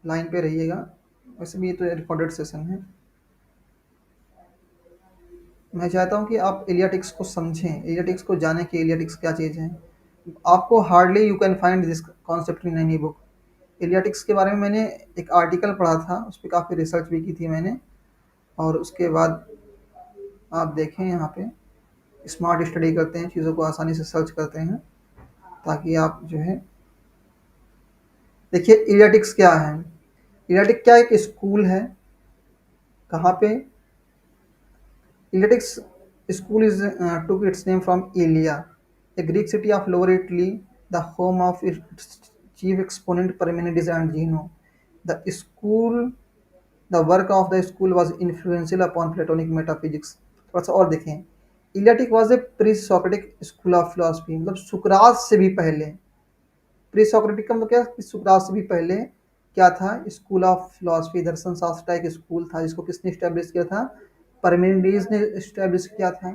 लाइन पे रहिएगा, वैसे भी ये तो रिकॉर्डेड सेशन है। मैं चाहता हूँ कि आप एलियाटिक्स को समझें, एलियाटिक्स को जानें कि एलियाटिक्स क्या चीज़ है। आपको hardly you can find this concept in any book. Eleatics के बारे में मैंने एक आर्टिकल पढ़ा था, उस पे काफ़ी रिसर्च भी की थी मैंने। और उसके बाद आप देखें यहाँ पे स्मार्ट स्टडी करते हैं, चीज़ों को आसानी से सर्च करते हैं, ताकि आप जो है देखिए एलियाटिक्स क्या है। एलियाटिक क्या एक स्कूल है, कहाँ पे? Eletics school is took its name from Elia, a Greek city of Lower Italy, the home of its chief exponent Parmenides and Zeno. The school, the work of the school was influential upon Platonic metaphysics. थोड़ा सा और देखें, Eleatic was a pre Socratic school of philosophy, मतलब सुकरात से भी पहले। Pre Socratic का मतलब क्या, सुकरात से भी पहले क्या था? स्कूल ऑफ फिलोसफी, दर्शन शास्त्र का एक स्कूल था, जिसको किसने स्टैब्लिश किया था? परमेनिडीज ने स्टैब्लिश किया था।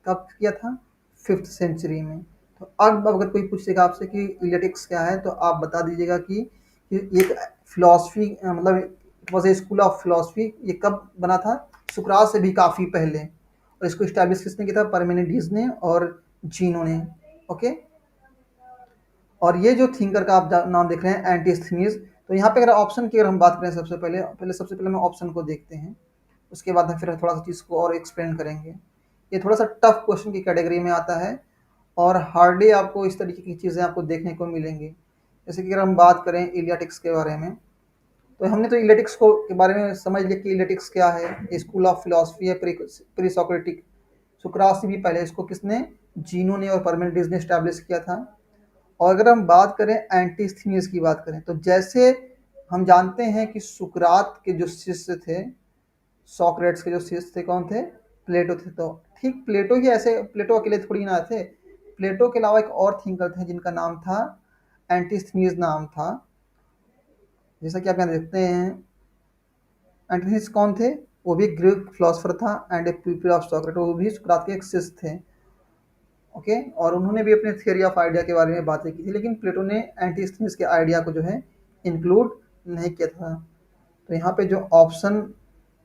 कब किया था? 5th सेंचुरी में। तो अब अगर कोई पूछेगा आपसे कि इलियटिक्स क्या है, तो आप बता दीजिएगा कि ये फिलोसफी, मतलब it was a school of philosophy. ये कब बना था? सुकरात से भी काफ़ी पहले। और इसको स्टैब्लिश किसने किया था? परमेनिडीज ने और जीनो ने। ओके। और ये जो थिंकर का आप नाम देख रहे हैं एंटीस्थनीज, तो यहाँ पे अगर ऑप्शन की अगर हम बात करें, सबसे पहले हम ऑप्शन को देखते हैं, उसके बाद हम फिर थोड़ा सा चीज़ को और एक्सप्लेन करेंगे। ये थोड़ा सा टफ क्वेश्चन की कैटेगरी में आता है, और हार्डली आपको इस तरीके की चीज़ें आपको देखने को मिलेंगी। जैसे कि अगर हम बात करें इलियाटिक्स के बारे में, तो हमने तो इलियाटिक्स को के बारे में समझ लिया कि इलियाटिक्स क्या है। स्कूल ऑफ फिलोसफी है, प्री सोक्रेटिक, सुकरात से भी पहले। इसको किसने? जीनो ने और परमेनिडीज ने स्टैब्लिश किया था। और अगर हम बात करें एंटीस्थनीज की बात करें, तो जैसे हम जानते हैं कि सुकरात के जो शिष्य थे, सॉक्रेट्स के जो शिष्य थे, कौन थे? प्लेटो थे। तो ठीक प्लेटो ही ऐसे, प्लेटो अकेले थोड़ी ना थे। प्लेटो के अलावा एक और थिंकर थे जिनका नाम था एंटीस्थनीज नाम था। जैसा कि आप यहाँ देखते हैं, एंटीस्थनीज कौन थे? वो भी ग्रीक फिलोसफर था एंड ए पीपल ऑफ सॉक्रेट, वो भी सुकरात के एक शिष्य थे। ओके। और उन्होंने भी अपने थियोरी ऑफ आइडिया के बारे में बातें की थी, लेकिन प्लेटो ने एंटीस्थनीज के आइडिया को जो है इंक्लूड नहीं किया था। तो यहाँ पे जो ऑप्शन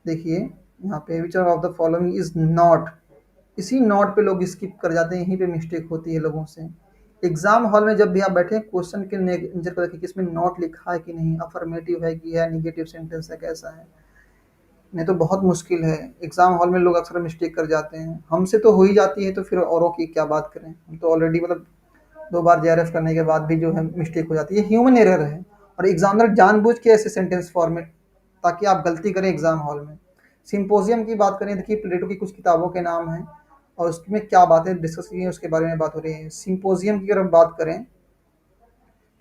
देखिए, यहाँ पे विच of the following is not, इसी नॉट पे लोग स्किप कर जाते हैं, यहीं पे मिस्टेक होती है लोगों से। एग्जाम हॉल में जब भी आप बैठे, क्वेश्चन के नेचर को देखिए कि इसमें नॉट लिखा है कि नहीं, अफर्मेटिव है कि है, निगेटिव सेंटेंस है, कैसा है। नहीं तो बहुत मुश्किल है। एग्जाम हॉल में लोग अक्सर मिस्टेक कर जाते हैं, हमसे तो हो ही जाती है, तो फिर औरों की क्या बात करें। हम तो ऑलरेडी मतलब 2 बार जेआरएफ करने के बाद भी जो है मिस्टेक हो जाती है, ह्यूमन एरर है। और एग्जामिनर जानबूझ के ऐसे सेंटेंस फॉर्मेट, ताकि आप गलती करें एग्जाम हॉल में। सिंपोजियम की बात करें, देखिए प्लेटो की कुछ किताबों के नाम हैं और उसमें क्या बातें डिस्कस की हैं उसके बारे में बात हो रही है। सिंपोजियम की अगर हम बात करें,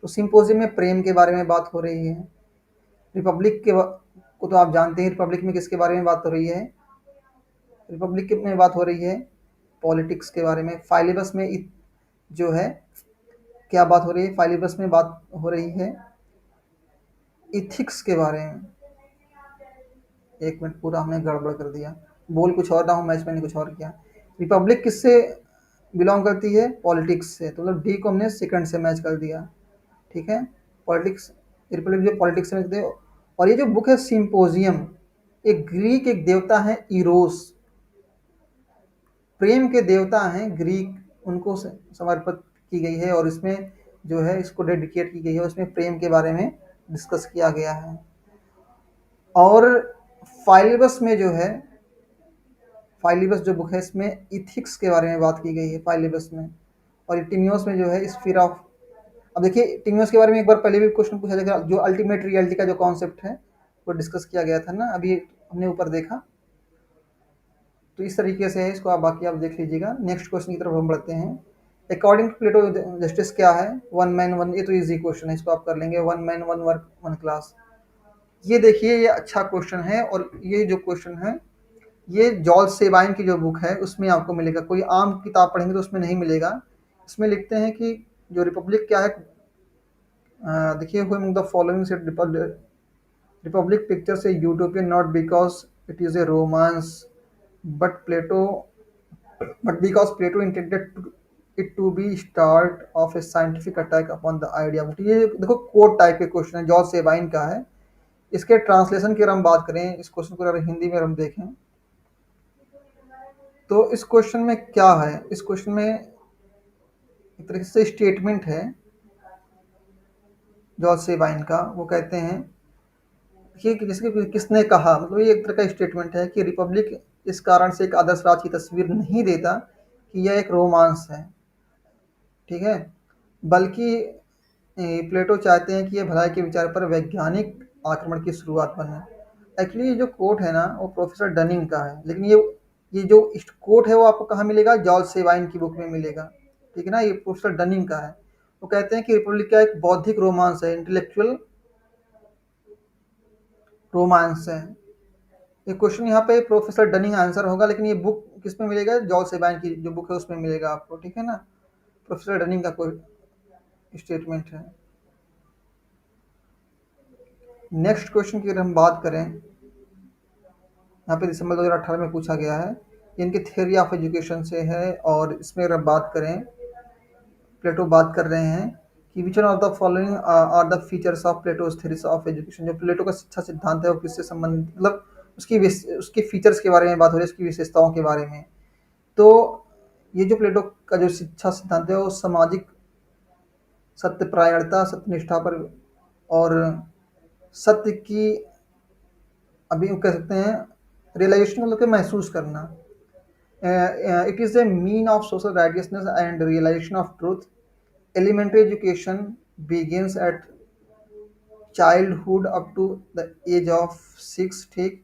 तो सिंपोजियम में प्रेम के बारे में बात हो रही है। रिपब्लिक को तो आप जानते हैं, रिपब्लिक में किसके बारे में बात हो रही है? रिपब्लिक में बात हो रही है पॉलिटिक्स के बारे में। फाइलिबस में जो है क्या बात हो रही है? फाइलिबस में बात हो रही है इथिक्स के बारे में। एक मिनट, पूरा हमने गड़बड़ कर दिया, बोल कुछ और रहा हूँ, मैच मैंने कुछ और किया। रिपब्लिक किससे बिलोंग करती है? पॉलिटिक्स से, तो मतलब डी को हमने सेकंड से मैच कर दिया। ठीक है, पॉलिटिक्स, रिपब्लिक जो पॉलिटिक्स से मैच। और ये जो बुक है सिंपोजियम, एक ग्रीक एक देवता है इरोस, प्रेम के देवता हैं ग्रीक, उनको समर्पित की गई है। और इसमें जो है इसको डेडिकेट की गई है, उसमें प्रेम के बारे में डिस्कस किया गया है। और फाइलिबस में जो है, फाइलिबस जो बुक है, इसमें इथिक्स के बारे में बात की गई है फाइलिबस में। और टिमियोस में जो है स्फीयर ऑफ, अब देखिए टिमियोस के बारे में एक बार पहले भी क्वेश्चन पूछा जाएगा, जो अल्टीमेट रियलिटी का जो कॉन्सेप्ट है वो डिस्कस किया गया था ना, अभी हमने ऊपर देखा। तो इस तरीके से है, इसको आप बाकी आप देख लीजिएगा। नेक्स्ट क्वेश्चन की तरफ हम बढ़ते हैं। अकॉर्डिंग टू प्लेटो जस्टिस क्या है? वन मैन वन, ये तो इजी क्वेश्चन है, इसको आप कर लेंगे। One man one work one class, ये देखिए ये अच्छा क्वेश्चन है। और ये जो क्वेश्चन है ये जॉर्ज सेबाइन की जो बुक है उसमें आपको मिलेगा, कोई आम किताब पढ़ेंगे तो उसमें नहीं मिलेगा। इसमें लिखते हैं कि जो रिपब्लिक क्या है, देखिए हुई द फॉलोइंग से रिपब्लिक पिक्चर से utopian not because it is a romance but Plato but because Plato intended it to be start of a scientific attack upon the idea। ये देखो कोड टाइप के question है, George Sabine का है। इसके translation की अगर हम बात करें, इस क्वेश्चन को अगर हिंदी में हम देखें, तो इस क्वेश्चन में क्या है, इस क्वेश्चन में एक तरीके से स्टेटमेंट है जॉर्ज सेबाइन का। वो कहते हैं कि जैसे कि किसने कहा, मतलब ये एक तरह का स्टेटमेंट है कि रिपब्लिक इस कारण से एक आदर्श राज की तस्वीर नहीं देता कि यह एक रोमांस है, ठीक है, बल्कि प्लेटो चाहते हैं कि ये भलाई के विचार पर वैज्ञानिक आक्रमण की शुरुआत बने। एक्चुअली ये जो कोट है ना वो प्रोफेसर डनिंग का है, लेकिन ये जो कोट है वो आपको कहाँ मिलेगा, जॉर्ज सेबाइन की बुक में मिलेगा, ठीक है ना। ये प्रोफेसर डनिंग का है। वो कहते हैं कि रिपब्लिक का एक बौद्धिक रोमांस है, इंटेलेक्चुअल रोमांस है। ये क्वेश्चन यहाँ पे प्रोफेसर डनिंग आंसर होगा, लेकिन ये बुक किस में मिलेगा, जॉर्ज सेबाइन की जो बुक है उसमें मिलेगा आपको, ठीक है ना। प्रोफेसर डनिंग का कोई स्टेटमेंट है। नेक्स्ट क्वेश्चन की अगर हम बात करें, यहाँ पे दिसंबर 2018 में पूछा गया है, इनकी थ्योरी ऑफ एजुकेशन से है, और इसमें अगर बात करें, प्लेटो बात कर रहे हैं कि which one of the following are the features of Plato's theory of education. जो प्लेटो का शिक्षा सिद्धांत है वो किससे संबंधित, मतलब उसकी फीचर्स के बारे में बात हो रही है, उसकी विशेषताओं के बारे में। तो ये जो प्लेटो का जो शिक्षा सिद्धांत है वो सामाजिक सत्यपरायणता, सत्यनिष्ठा पर और सत्य की, अभी कह सकते हैं रियलाइजेशन, मतलब कि महसूस करना। It is a mean of social righteousness and realization of truth. Elementary education begins at childhood up to the age of 6, ठीक।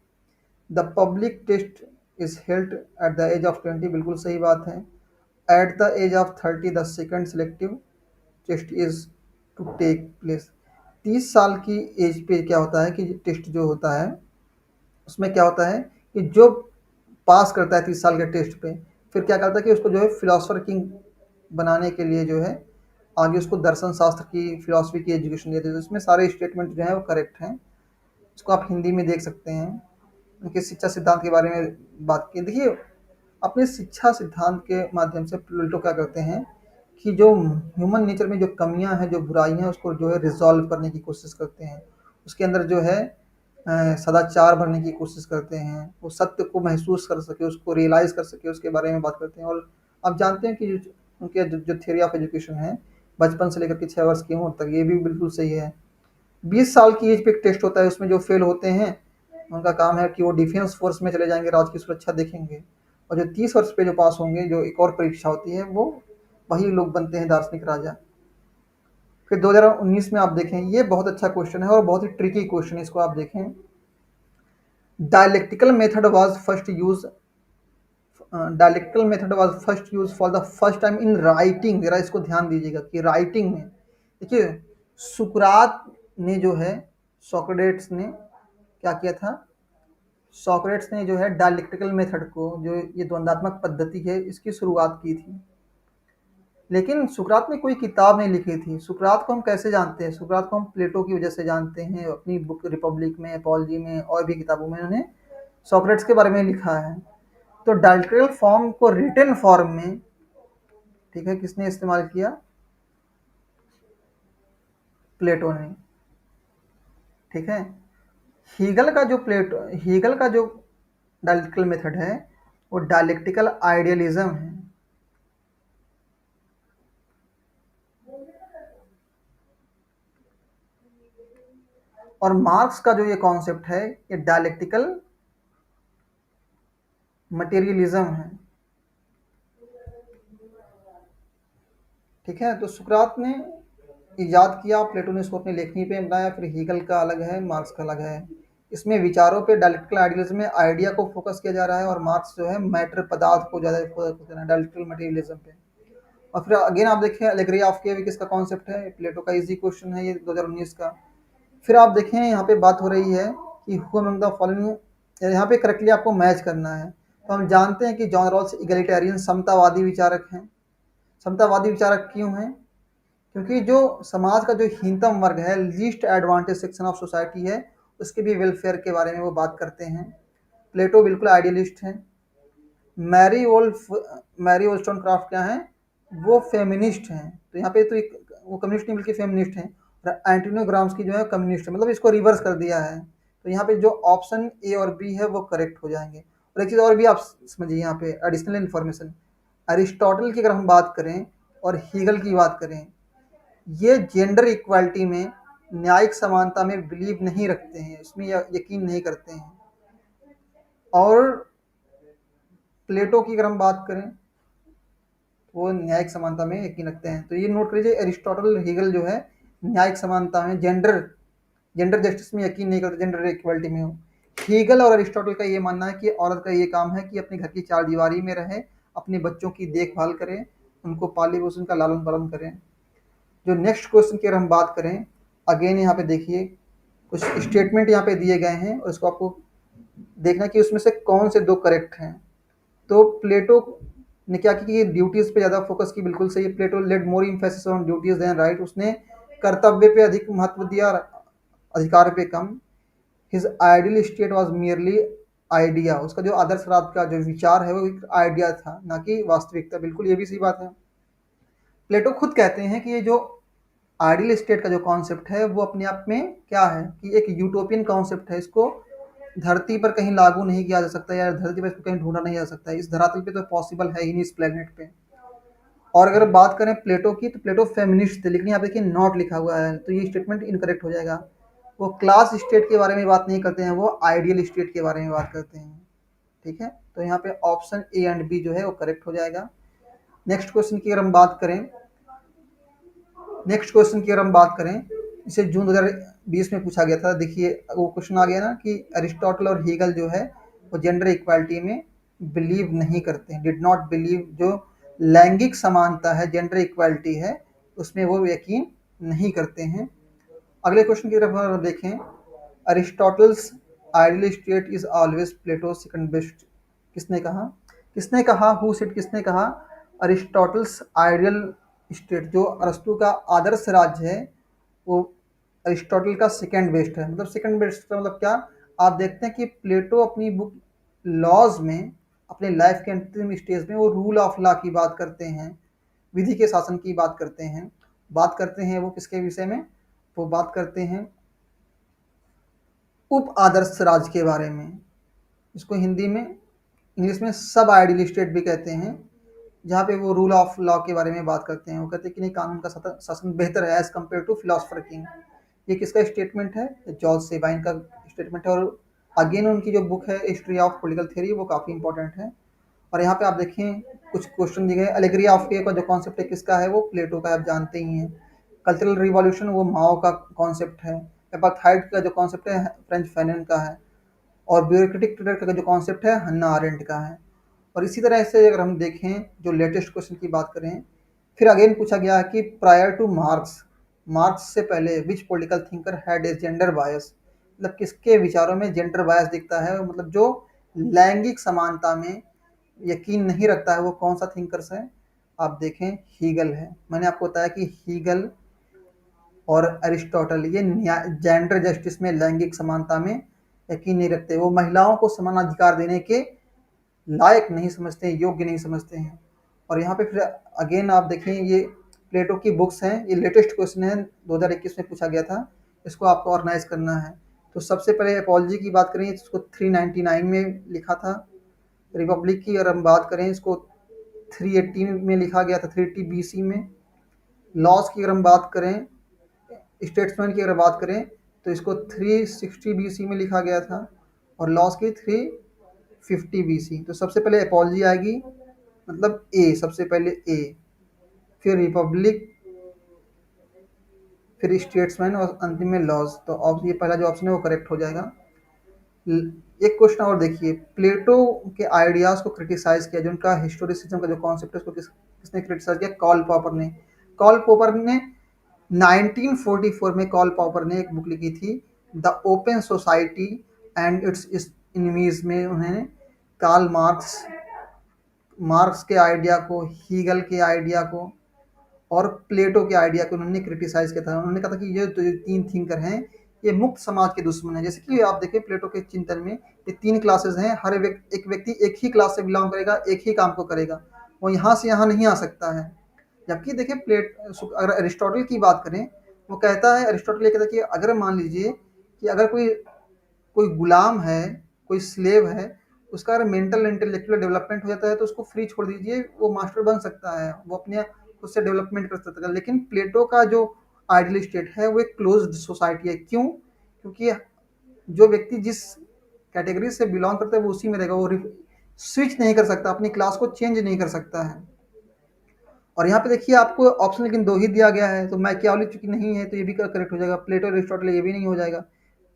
The public test is held at the age of 20, बिल्कुल सही बात है। At the age of 30 the second selective test is to take place. 30 साल की as पे क्या होता है कि टेस्ट जो होता है उसमें क्या होता है कि जो पास करता है 30 साल के टेस्ट पे, फिर क्या करता है कि उसको जो है फिलोसफर किंग बनाने के लिए जो है आगे उसको दर्शन शास्त्र की, फिलोसफी की एजुकेशन देते हैं। तो इसमें सारे स्टेटमेंट जो हैं वो करेक्ट हैं। इसको आप हिंदी में देख सकते हैं। उनके शिक्षा सिद्धांत के बारे में बात की, देखिए अपने शिक्षा सिद्धांत के माध्यम से प्लेटो क्या करते हैं कि जो ह्यूमन नेचर में जो कमियां हैं, जो बुराइयां हैं, उसको जो है रिजॉल्व करने की कोशिश करते हैं। उसके अंदर जो है सदाचार भरने की कोशिश करते हैं, वो सत्य को महसूस कर सके, उसको रियलाइज़ कर सके, उसके बारे में बात करते हैं। और आप जानते हैं कि उनके जो थ्योरी ऑफ एजुकेशन है बचपन से लेकर के 6 वर्ष की उम्र तक, ये भी बिल्कुल सही है। 20 साल की एज पे एक टेस्ट होता है, उसमें जो फेल होते हैं उनका काम है कि वो डिफेंस फोर्स में चले जाएंगे, राज्य की सुरक्षा देखेंगे। और जो 30 वर्ष पे जो पास होंगे, जो एक और परीक्षा होती है, वो वही लोग बनते हैं दार्शनिक राजा। फिर 2019 में आप देखें, ये बहुत अच्छा क्वेश्चन है और बहुत ही ट्रिकी क्वेश्चन है, इसको आप देखें। dialectical method was first used dialectical method was first used for the first time in writing। जरा इसको ध्यान दीजिएगा कि राइटिंग में, देखिए सुकरात ने जो है, सोक्रेट्स ने क्या किया था, सोक्रेट्स ने जो है डायलेक्टिकल मेथड को, जो ये द्वंदात्मक पद्धति है, इसकी शुरुआत की थी। लेकिन सुकरात ने कोई किताब नहीं लिखी थी। सुकरात को हम कैसे जानते हैं, सुकरात को हम प्लेटो की वजह से जानते हैं। अपनी बुक रिपब्लिक में, अपॉलजी में और भी किताबों में उन्होंने सोक्रेट्स के बारे में लिखा है। तो डायलेक्टिकल फॉर्म को रिटन फॉर्म में, ठीक है, किसने इस्तेमाल किया, प्लेटो ने, ठीक है। हीगल का जो डायलेक्टिकल मेथड है वो डायलेक्टिकल आइडियलिज्म है। और मार्क्स का जो ये कॉन्सेप्ट है ये डायलेक्टिकल मटेरियलिज्म है, ठीक है। तो सुकरात ने इजाद किया, प्लेटो ने इसको अपनी लेखनी पे बनाया, फिर हीगल का अलग है, मार्क्स का अलग है। इसमें विचारों पे डायलेक्टिकल आइडियलिज्म में आइडिया को फोकस किया जा रहा है, और मार्क्स जो है मैटर, पदार्थ को ज़्यादा फोकस कर रहा है डायलेक्टिकल मटेरियलिज्म पे। और फिर अगेन आप देखें एलेगरी ऑफ केव किसका कॉन्सेप्ट है, प्लेटो का। इजी क्वेश्चन है ये 2019 का। फिर आप देखें यहाँ पे बात हो रही है कि हु अमंग द फॉलोइंग, यहाँ पे करेक्टली आपको मैच करना है। तो हम जानते हैं कि जॉन रॉल्स इगलिटेरियन, समतावादी विचारक हैं। समतावादी विचारक क्यों हैं, क्योंकि जो समाज का जो हीनतम वर्ग है, least advantage section of society है, उसके भी वेलफेयर के बारे में वो बात करते हैं। प्लेटो बिल्कुल आइडियलिस्ट हैं। मैरी वोllstonecraft क्या हैं, वो फेमिनिस्ट हैं। तो यहाँ पे तो एक वो कम्युनिस्ट नहीं बल्कि फेमिनिस्ट हैं। और एंटोनियो ग्राम्स्की जो है कम्युनिस्ट है, मतलब इसको रिवर्स कर दिया है। तो यहाँ पे जो ऑप्शन ए और बी है वो करेक्ट हो जाएंगे। और एक चीज़ और भी आप समझिए यहाँ पे एडिशनल इन्फॉर्मेशन, अरिस्टोटल की अगर हम बात करें और हीगल की बात करें, ये जेंडर इक्वालिटी में, न्यायिक समानता में बिलीव नहीं रखते हैं, इसमें यकीन नहीं करते हैं। और प्लेटो की अगर हम बात करें वो न्यायिक समानता में यकीन रखते हैं। तो ये नोट करिए, एरिस्टोटल हीगल जो है न्यायिक समानता में, जेंडर जेंडर जस्टिस में यकीन नहीं करते, जेंडर इक्वालिटी में हो। हीगल और अरिस्टोटल का ये मानना है कि औरत का ये काम है कि अपने घर की चार दीवारी में रहे, अपने बच्चों की देखभाल करें, उनको पाले पोषण का लालन पालन करें। जो नेक्स्ट क्वेश्चन की अगर हम बात करें, अगेन यहाँ पे देखिए कुछ स्टेटमेंट यहाँ पे दिए गए हैं और इसको आपको देखना कि उसमें से कौन से दो करेक्ट हैं। तो प्लेटो ने क्या की कि ड्यूटीज पे ज़्यादा फोकस की, बिल्कुल सही। Plato laid more emphasis on duties than right, उसने कर्तव्य पे अधिक महत्व दिया, अधिकार पे कम। His ideal state was merely idea, उसका जो आदर्श राज्य का जो विचार है वो एक आइडिया था, ना कि वास्तविकता। बिल्कुल ये भी सही बात है। प्लेटो खुद कहते हैं कि ये जो आइडियल स्टेट का जो कॉन्सेप्ट है वो अपने आप में क्या है कि एक यूटोपियन कॉन्सेप्ट है, इसको धरती पर कहीं लागू नहीं किया जा सकता, या धरती पर इसको कहीं ढूंढा नहीं जा सकता, इस धरातल पे तो पॉसिबल है ही नहीं, इस प्लेनेट पे। और अगर बात करें प्लेटो की, तो प्लेटो फेमिनिस्ट थे, लेकिन यहाँ पे देखिए नॉट लिखा हुआ है, तो ये स्टेटमेंट इनकरेक्ट हो जाएगा। वो क्लास स्टेट के बारे में बात नहीं करते हैं, वो आइडियल स्टेट के बारे में बात करते हैं। ठीक है, तो यहाँ पे ऑप्शन ए एंड बी जो है वो करेक्ट हो जाएगा। नेक्स्ट क्वेश्चन की अगर हम बात करें, इसे जून 2020 में पूछा गया था। देखिए वो क्वेश्चन आ गया ना कि अरिस्टोटल और हीगल जो है वो जेंडर इक्वालिटी में बिलीव नहीं करते हैं, डिड नॉट बिलीव। जो लैंगिक समानता है, जेंडर इक्वालिटी है, उसमें वो यकीन नहीं करते हैं। अगले क्वेश्चन की तरफ अगर देखें, Aristotle's ideal state is always Plato second best, किसने कहा हु सेड, किसने कहा अरिस्टोटल्स आइडियल स्टेट, जो अरस्तु का आदर्श राज्य है वो अरिस्टोटल का सेकंड बेस्ट है। मतलब सेकंड बेस्ट का मतलब क्या, आप देखते हैं कि प्लेटो अपनी बुक लॉज में, अपने लाइफ के अंतिम स्टेज में वो रूल ऑफ लॉ की बात करते हैं, विधि के शासन की बात करते हैं। वो किसके विषय में, वो बात करते हैं उप आदर्श राज्य के बारे में, इसको हिंदी में, इंग्लिश में सब आइडियल स्टेट भी कहते हैं, जहाँ पे वो रूल ऑफ लॉ के बारे में बात करते हैं। वो कहते हैं कि नहीं, कानून का शासन बेहतर है as compare to philosopher king. ये किसका स्टेटमेंट है, जॉर्ज सेबाइन का स्टेटमेंट है। और अगेन उनकी जो बुक है हिस्ट्री ऑफ पॉलिटिकल थ्योरी, वो काफ़ी इंपॉर्टेंट है। और यहाँ पे आप देखें कुछ क्वेश्चन दिए गए। एलेगरी ऑफ फेयर का जो कॉन्सेप्ट है किसका है, वो प्लेटो का, आप जानते ही हैं। कल्चरल रिवॉल्यूशन वो माओ का कॉन्सेप्ट है। एपार्थाइड का जो कॉन्सेप्ट है फ्रेंच फैनन का है। और ब्यूरोक्रेटिक ट्रेड का जो कॉन्सेप्ट है हन्ना आरेंट का है। और इसी तरह से अगर हम देखें, जो लेटेस्ट क्वेश्चन की बात करें, फिर अगेन पूछा गया है कि प्रायर टू मार्क्स से पहले विच political thinker had a gender bias, मतलब किसके विचारों में जेंडर बायस दिखता है, मतलब जो लैंगिक समानता में यकीन नहीं रखता है, वो कौन सा थिंकर्स है। आप देखें हीगल है। मैंने आपको बताया कि हीगल और अरिस्टोटल ये जेंडर जस्टिस में, लैंगिक समानता में यकीन नहीं रखते, वो महिलाओं को समान अधिकार देने के लायक नहीं समझते हैं, योग्य नहीं समझते हैं। और यहाँ पे फिर अगेन आप देखें, ये प्लेटो की बुक्स हैं, ये लेटेस्ट क्वेश्चन है, 2021 में पूछा गया था, इसको आपको ऑर्गेनाइज करना है। तो सबसे पहले अपॉलजी की बात करें, इसको 399 में लिखा था। रिपब्लिक की अगर हम बात करें, इसको 380 में लिखा गया था, 380 BC में। लॉज की अगर हम बात करें, स्टेट्समैन की अगर बात करें, तो इसको 360 BC में लिखा गया था, और लॉज की 350 BC। तो सबसे पहले अपॉलजी आएगी, मतलब ए, सबसे पहले ए, फिर रिपब्लिक, फिर स्टेट्समैन, और अंतिम में लॉज। तो ये पहला जो ऑप्शन है वो करेक्ट हो जाएगा। एक क्वेश्चन और देखिए, प्लेटो के आइडियाज़ को क्रिटिसाइज किया, जो उनका हिस्टोरिसिज्म का जो कॉन्सेप्ट है उसको किसने क्रिटिसाइज किया, कॉल पॉपर ने 1944 में कॉल पॉपर ने एक बुक लिखी थी, the open society and its enemies में उन्होंने कार्ल मार्क्स के आइडिया को, हीगल के आइडिया को और प्लेटो के आइडिया को उन्होंने क्रिटिसाइज किया था। उन्होंने कहा था कि ये जो तीन थिंकर हैं ये मुक्त समाज के दुश्मन हैं। जैसे कि आप देखें प्लेटो के चिंतन में ये तीन क्लासेस हैं, एक व्यक्ति एक ही क्लास से बिलोंग करेगा, एक ही काम को करेगा, वो यहाँ से यहाँ नहीं आ सकता है। जबकि देखिए अगर अरिस्टोटल की बात करें, वो कहता है, अरिस्टोटल ये कहता है कि अगर मान लीजिए कि अगर कोई गुलाम है, कोई स्लेव है, उसका अगर मेंटल इंटेलेक्चुअल डेवलपमेंट हो जाता है तो उसको फ्री छोड़ दीजिए, वो मास्टर बन सकता है, वो अपने खुद से डेवलपमेंट कर सकता है। लेकिन प्लेटो का जो आइडियल स्टेट है वो एक क्लोज्ड सोसाइटी है। क्यों? क्योंकि जो व्यक्ति जिस कैटेगरी से बिलोंग करता है वो उसी में रहेगा, वो स्विच नहीं कर सकता, अपनी क्लास को चेंज नहीं कर सकता है। और यहाँ पे देखिए आपको ऑप्शन लेकिन दो ही दिया गया है, तो मैकियावली चूंकि नहीं है तो ये भी करेक्ट हो जाएगा, प्लेटो एरिस्टोटल ये भी नहीं हो जाएगा,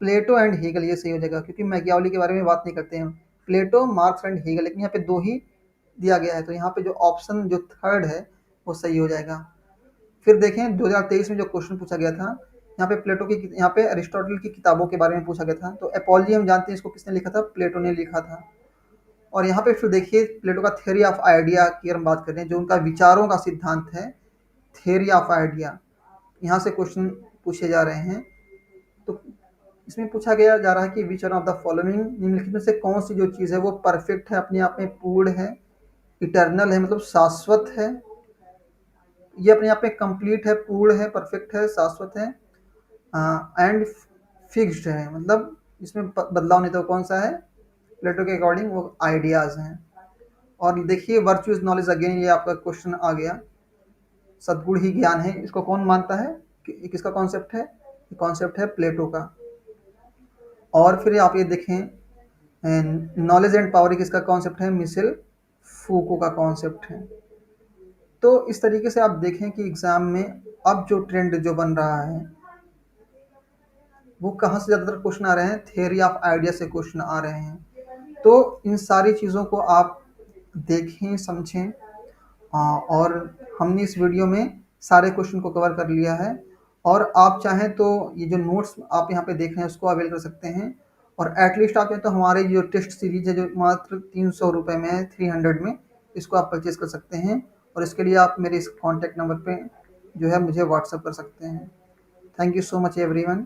प्लेटो एंड हेगल ये सही हो जाएगा, क्योंकि मैकियावली के बारे में बात नहीं करते हैं, प्लेटो, मार्क्स एंड हेगल, लेकिन यहाँ पे दो ही दिया गया है, तो यहाँ पे जो ऑप्शन जो थर्ड है वो सही हो जाएगा। फिर देखें 2023 में जो क्वेश्चन पूछा गया था, यहाँ पे प्लेटो की, यहाँ पे अरिस्टोटल की किताबों के बारे में पूछा गया था, तो एपोलॉजी हम जानते हैं इसको किसने लिखा था, प्लेटो ने लिखा था। और यहाँ पे फिर देखिए प्लेटो का थ्योरी ऑफ आइडिया की हम बात कर रहे हैं, जो उनका विचारों का सिद्धांत है, थ्योरी ऑफ आइडिया, यहाँ से क्वेश्चन पूछे जा रहे हैं। तो इसमें पूछा गया जा रहा है कि which one of the following, निम्नलिखित में से कौन सी जो चीज़ है वो परफेक्ट है, अपने आप में पूर्ण है, इटर्नल है मतलब शाश्वत है, ये अपने आप में कंप्लीट है, पूर्ण है, परफेक्ट है, शाश्वत है, एंड फिक्स्ड है, मतलब इसमें बदलाव नहीं। तो कौन सा है? प्लेटो के अकॉर्डिंग वो आइडियाज हैं। और देखिए वर्चुअस नॉलेज, अगेन ये आपका क्वेश्चन आ गया, सद्गुण ही ज्ञान है, इसको कौन मानता है, किसका कॉन्सेप्ट है? कॉन्सेप्ट है प्लेटो का। और फिर आप ये देखें नॉलेज एंड पावर किसका कॉन्सेप्ट है? मिशेल फूको का कॉन्सेप्ट है। तो इस तरीके से आप देखें कि एग्जाम में अब जो ट्रेंड जो बन रहा है वो कहाँ से ज़्यादातर क्वेश्चन आ रहे हैं? थ्योरी ऑफ आइडिया से क्वेश्चन आ रहे हैं। तो इन सारी चीज़ों को आप देखें, समझें, और हमने इस वीडियो में सारे क्वेश्चन को कवर कर लिया है। और आप चाहें तो ये जो नोट्स आप यहाँ पे देख रहे हैं उसको अवेल कर सकते हैं, और एटलीस्ट आप चाहें तो हमारे जो टेस्ट सीरीज है जो मात्र 300 रुपये में है, 300 में, इसको आप परचेज़ कर सकते हैं। और इसके लिए आप मेरे इस कॉन्टैक्ट नंबर पे जो है मुझे व्हाट्सअप कर सकते हैं। Thank you so much everyone.